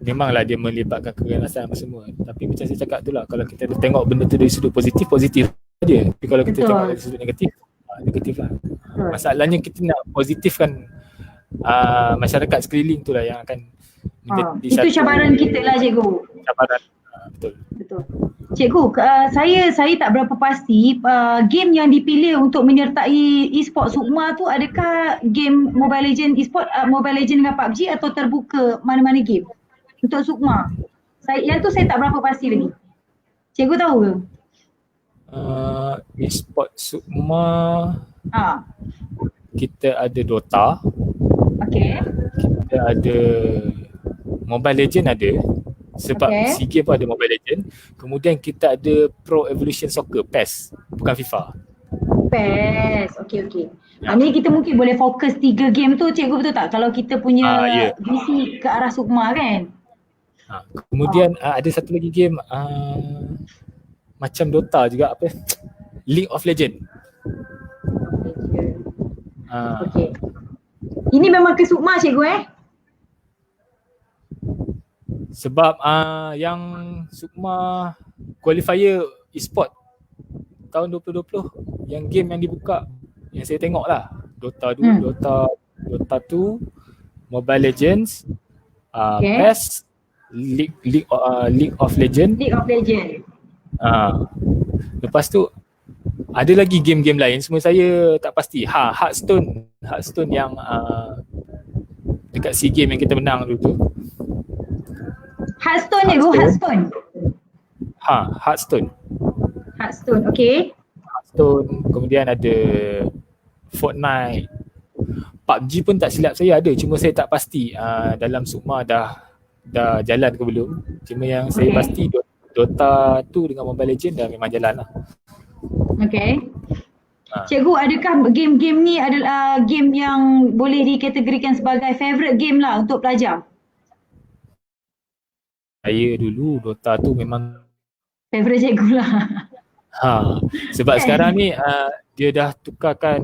Memanglah dia melibatkan keganasan apa semua. Tapi macam saya cakap tu lah, kalau kita tengok benda tu dari sudut positif je. Tapi kalau kita tengok dari sudut negatif lah. Masalahnya kita nak positifkan masyarakat sekeliling tu lah yang akan menjadi itu cabaran kita lah cikgu. Cabaran, betul. Cikgu, saya tak berapa pasti game yang dipilih untuk menyertai e-sport SUKMA tu adakah game Mobile Legend e-sport, Mobile Legend dengan PUBG atau terbuka mana-mana game untuk SUKMA? Yang tu saya tak berapa pasti lagi. Cikgu tahu ke? E-sport SUKMA kita ada Dota. Okay. Kita ada Mobile Legend ada. Sebab SEA Games pun ada Mobile Legend. Kemudian kita ada Pro Evolution Soccer, PES, bukan FIFA. PES, okey. Maknanya kita mungkin boleh fokus 3 game tu, cikgu, betul tak? Kalau kita punya Ya. visi ke arah sukma kan? Kemudian ada satu lagi game macam Dota juga, apa, League of Legend. Okey. Ini memang ke sukma cikgu Sebab yang Sukma qualifier e-sport tahun 2020, yang game yang dibuka, yang saya tengok lah, Dota 2, Dota 2, Mobile Legends, PES, League of Legend. League of Legend. Lepas tu ada lagi game-game lain, semua saya tak pasti. Hearthstone yang dekat SEA Games yang kita menang dulu tu. Hearthstone cikgu, Hearthstone. Hearthstone, okey. Hearthstone, kemudian ada Fortnite. PUBG pun tak silap saya ada, cuma saya tak pasti dalam Sukma dah jalan ke belum. Cuma yang saya pasti Dota 2 dengan Mobile Legends dah memang jalan lah. Okey. Cikgu, adakah game-game ni adalah game yang boleh dikategorikan sebagai favourite game lah untuk pelajar? Saya dulu Dota tu memang favourite cikgu lah. Sebab sekarang ni dia dah tukarkan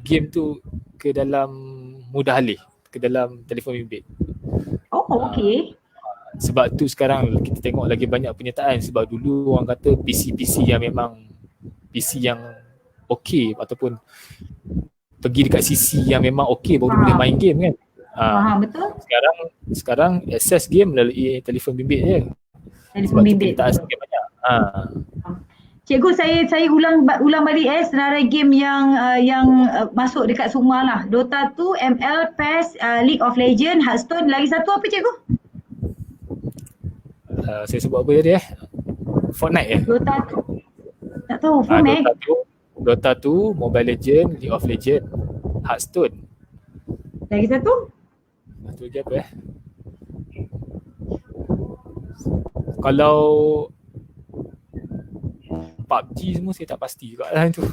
game tu ke dalam mudah alih, ke dalam telefon bimbit. Okey. Sebab tu sekarang kita tengok lagi banyak penyertaan. Sebab dulu orang kata PC yang memang PC yang okey, ataupun pergi dekat CC yang memang okey baru boleh main game kan. Betul. Sekarang access game melalui telefon bimbit je. Telefon bimbit. Sebab tu banyak. Cikgu, saya ulang balik senarai game yang masuk dekat Sukma lah. Dota 2, ML, PES, League of Legends, Hearthstone. Lagi satu apa cikgu? Saya sebut apa tadi Fortnite Dota 2. Tak tahu, Fortnite. Dota 2, Mobile Legends, League of Legends, Hearthstone. Lagi satu? Satu lagi apa Kalau PUBG semua saya tak pasti juga lah itu.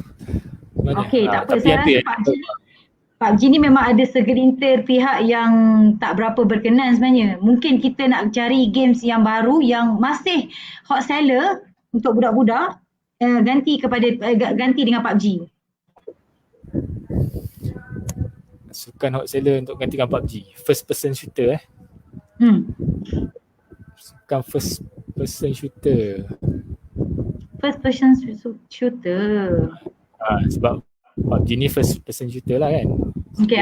Okey, tak apa. Saya rasa PUBG ni memang ada segelintir pihak yang tak berapa berkenan sebenarnya. Mungkin kita nak cari games yang baru yang masih hot seller untuk budak-budak, ganti dengan PUBG. Sukan hot seller untuk gantikan PUBG. First person shooter Sukan first person shooter. First person shooter. Sebab PUBG ni first person shooter lah kan. Okey,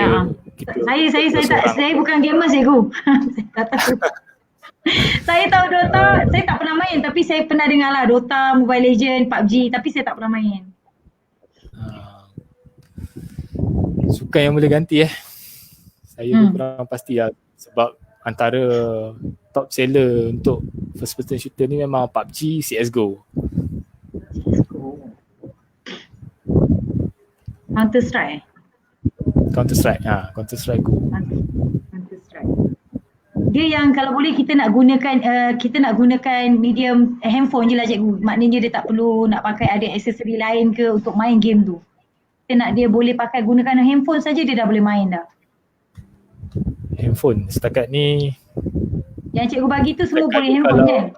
saya bukan gamer cikgu. Saya tak tahu. Saya tahu Dota, saya tak pernah main, tapi saya pernah dengar lah Dota, Mobile Legends, PUBG, tapi saya tak pernah main. Sukan yang boleh ganti saya kurang pasti lah. Sebab antara top seller untuk first person shooter ni memang PUBG, CSGO. Counter Strike. Counter Strike Go. Counter Strike. Dia yang kalau boleh kita nak gunakan medium handphone je lah cikgu. Maknanya dia tak perlu nak pakai ada aksesori lain ke untuk main game tu. Kita nak dia boleh pakai gunakan handphone saja, dia dah boleh main dah. Handphone setakat ni yang cikgu bagi tu semua boleh handphone kan?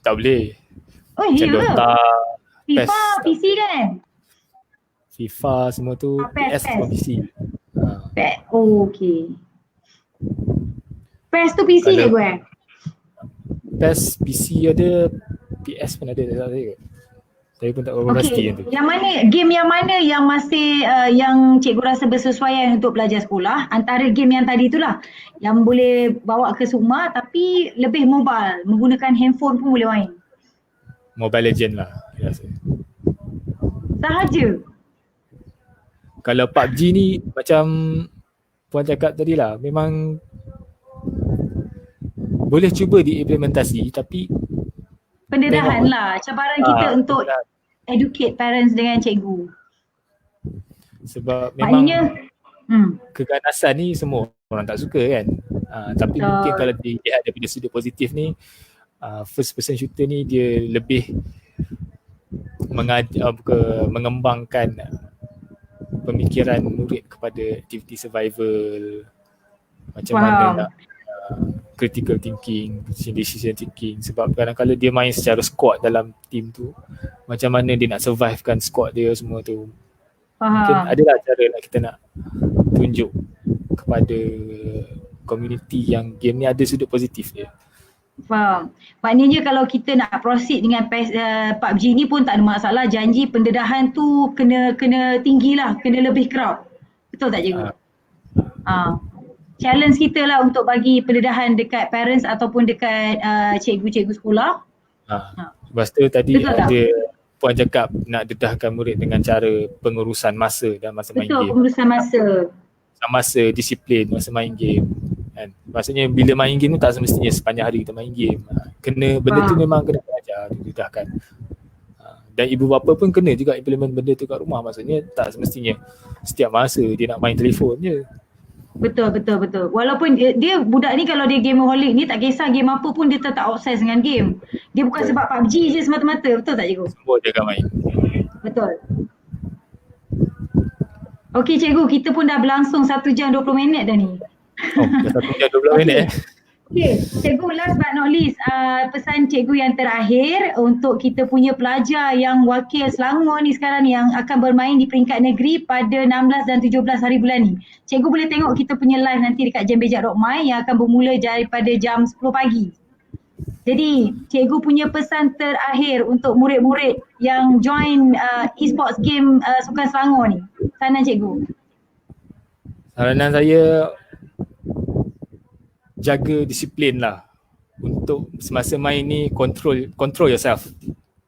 Tak boleh. Macam Dota, FIFA, PC kan? FIFA semua tu PS semua PC. Okey. PES tu PC je gue? PES PC ada, PS pun ada. Saya pun tak berapa pasti yang tu. Game yang mana yang masih yang cikgu rasa bersesuaian untuk pelajar sekolah? Antara game yang tadi itulah yang boleh bawa ke Sukma tapi lebih mobile, menggunakan handphone pun boleh main. Mobile Legend lah rasa. Sahaja. Kalau PUBG ni macam Puan cakap tadi lah, memang boleh cuba diimplementasi tapi pendedahan lah, cabaran kita untuk educate parents dengan cikgu. Sebab memang keganasan ni semua orang tak suka kan. Tapi mungkin kalau dilihat daripada sudut positif ni, first person shooter ni dia lebih mengembangkan pemikiran murid kepada aktiviti survival, macam mana nak critical thinking, decision thinking. Sebab kadang-kadang dia main secara squad dalam team tu, macam mana dia nak survivekan squad dia semua tu. Mungkin adalah cara nak kita nak tunjuk kepada community yang game ni ada sudut positif dia. Faham. Maknanya kalau kita nak proceed dengan PUBG ni pun tak ada masalah, janji pendedahan tu kena tinggi lah, kena lebih crowd. Betul tak cikgu? Challenge kita lah untuk bagi pendedahan dekat parents ataupun dekat cikgu-cikgu sekolah. Lepas tu tadi betul ada tak? Puan cakap nak dedahkan murid dengan cara pengurusan masa dan masa main game. Betul, pengurusan masa. Masa disiplin, masa main game. Kan? Maksudnya bila main game tu tak semestinya sepanjang hari kita main game. Kena benda tu memang kena belajar, dedahkan. Dan ibu bapa pun kena juga implement benda tu kat rumah. Maksudnya tak semestinya setiap masa dia nak main telefon je. Betul. Walaupun dia budak ni kalau dia gameaholic ni tak kisah game apa pun dia tetap obses dengan game. Dia bukan sebab PUBG je semata-mata. Betul tak cikgu? Semua dia akan main. Betul. Okey cikgu, kita pun dah berlangsung 1 jam 20 minit dah ni. Dah 1 jam 20 minit Okay, cikgu, last but not least, pesan cikgu yang terakhir untuk kita punya pelajar yang wakil Selangor ni sekarang yang akan bermain di peringkat negeri pada 16 dan 17 hari bulan ni. Cikgu boleh tengok kita punya live nanti dekat jambejak.my yang akan bermula daripada jam 10 pagi. Jadi, cikgu punya pesan terakhir untuk murid-murid yang join e-sports game Sukan Selangor ni. Sana cikgu. Saranan saya, jaga disiplin lah untuk semasa main ni, control yourself,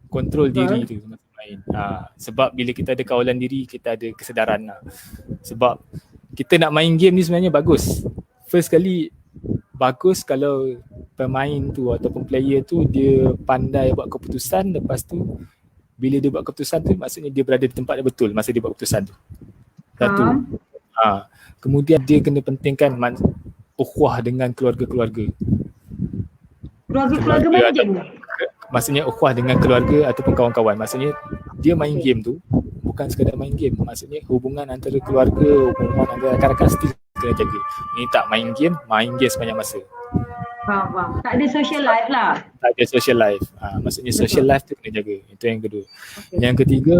control diri tu semasa main. Sebab bila kita ada kawalan diri, kita ada kesedaran lah. Sebab kita nak main game ni sebenarnya bagus. First kali bagus kalau pemain tu ataupun player tu dia pandai buat keputusan. Lepas tu bila dia buat keputusan tu maksudnya dia berada di tempat yang betul masa dia buat keputusan tu. Satu. Kemudian dia kena pentingkan ukhuwah dengan keluarga-keluarga. Keluarga-keluarga mana cikgu? Maksudnya ukhuwah dengan keluarga ataupun kawan-kawan. Maksudnya dia main game tu bukan sekadar main game. Maksudnya hubungan antara keluarga, hubungan antara rakan-rakan still kena jaga. Ini tak main game sepanjang masa. Faham. Tak ada social life lah. Tak ada social life. Maksudnya social life tu kena jaga. Itu yang kedua. Yang ketiga,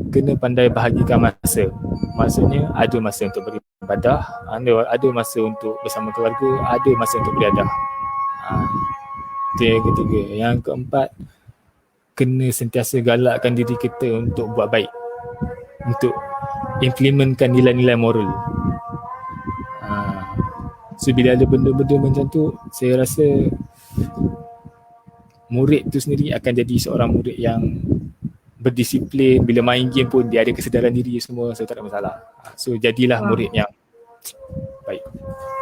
kena pandai bahagikan masa. Maksudnya ada masa untuk beribadah, ada masa untuk bersama keluarga, ada masa untuk beriadah. Itu yang ketiga. Yang keempat, kena sentiasa galakkan diri kita untuk buat baik, untuk implementkan nilai-nilai moral. So bila ada benda-benda macam tu, saya rasa murid tu sendiri akan jadi seorang murid yang berdisiplin. Bila main game pun dia ada kesedaran diri semua, so tak ada masalah. So jadilah murid yang baik.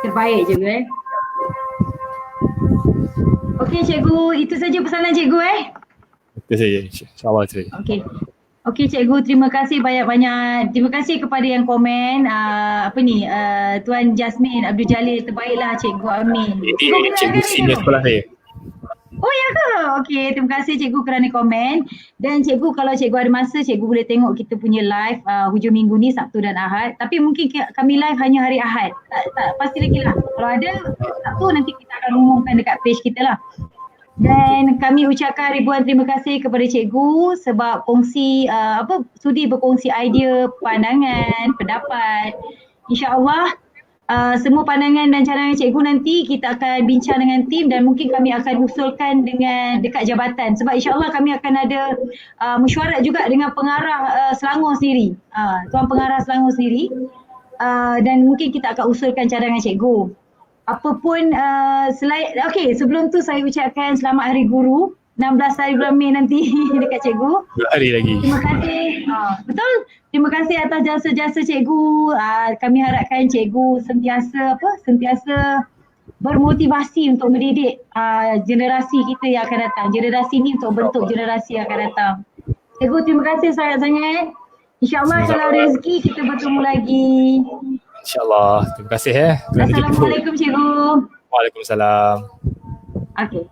Terbaik cikgu Okey cikgu, itu saja pesanan cikgu Itu saja, insyaAllah itu saja. Okey cikgu, terima kasih banyak-banyak. Terima kasih kepada yang komen. Tuan Jasmine Abdul Jalil, terbaiklah cikgu Amin. Ini cikgu senior sekolah saya. Oh ya ke? Okey, terima kasih cikgu kerana komen. Dan cikgu, kalau cikgu ada masa, cikgu boleh tengok kita punya live hujung minggu ni, Sabtu dan Ahad. Tapi mungkin kami live hanya hari Ahad. Tak pasti lagi lah. Kalau ada Sabtu, nanti kita akan umumkan dekat page kita lah. Dan kami ucapkan ribuan terima kasih kepada cikgu sebab sudi berkongsi idea, pandangan, pendapat. InsyaAllah semua pandangan dan cadangan cikgu nanti kita akan bincang dengan tim dan mungkin kami akan usulkan dengan dekat jabatan. Sebab insyaAllah kami akan ada mesyuarat juga dengan pengarah Selangor sendiri, tuan pengarah Selangor sendiri, dan mungkin kita akan usulkan cadangan cikgu. Apapun sebelum tu saya ucapkan selamat Hari Guru 16 hari bulan Mei nanti dekat cikgu. 2 hari lagi. Terima kasih. Betul. Terima kasih atas jasa-jasa cikgu. Kami harapkan cikgu sentiasa bermotivasi untuk mendidik generasi kita yang akan datang. Generasi ni untuk bentuk generasi yang akan datang. Cikgu, terima kasih sangat-sangat. InsyaAllah kalau rezeki kita bertemu lagi. InsyaAllah. Terima kasih Assalamualaikum cikgu. Waalaikumsalam. Okey.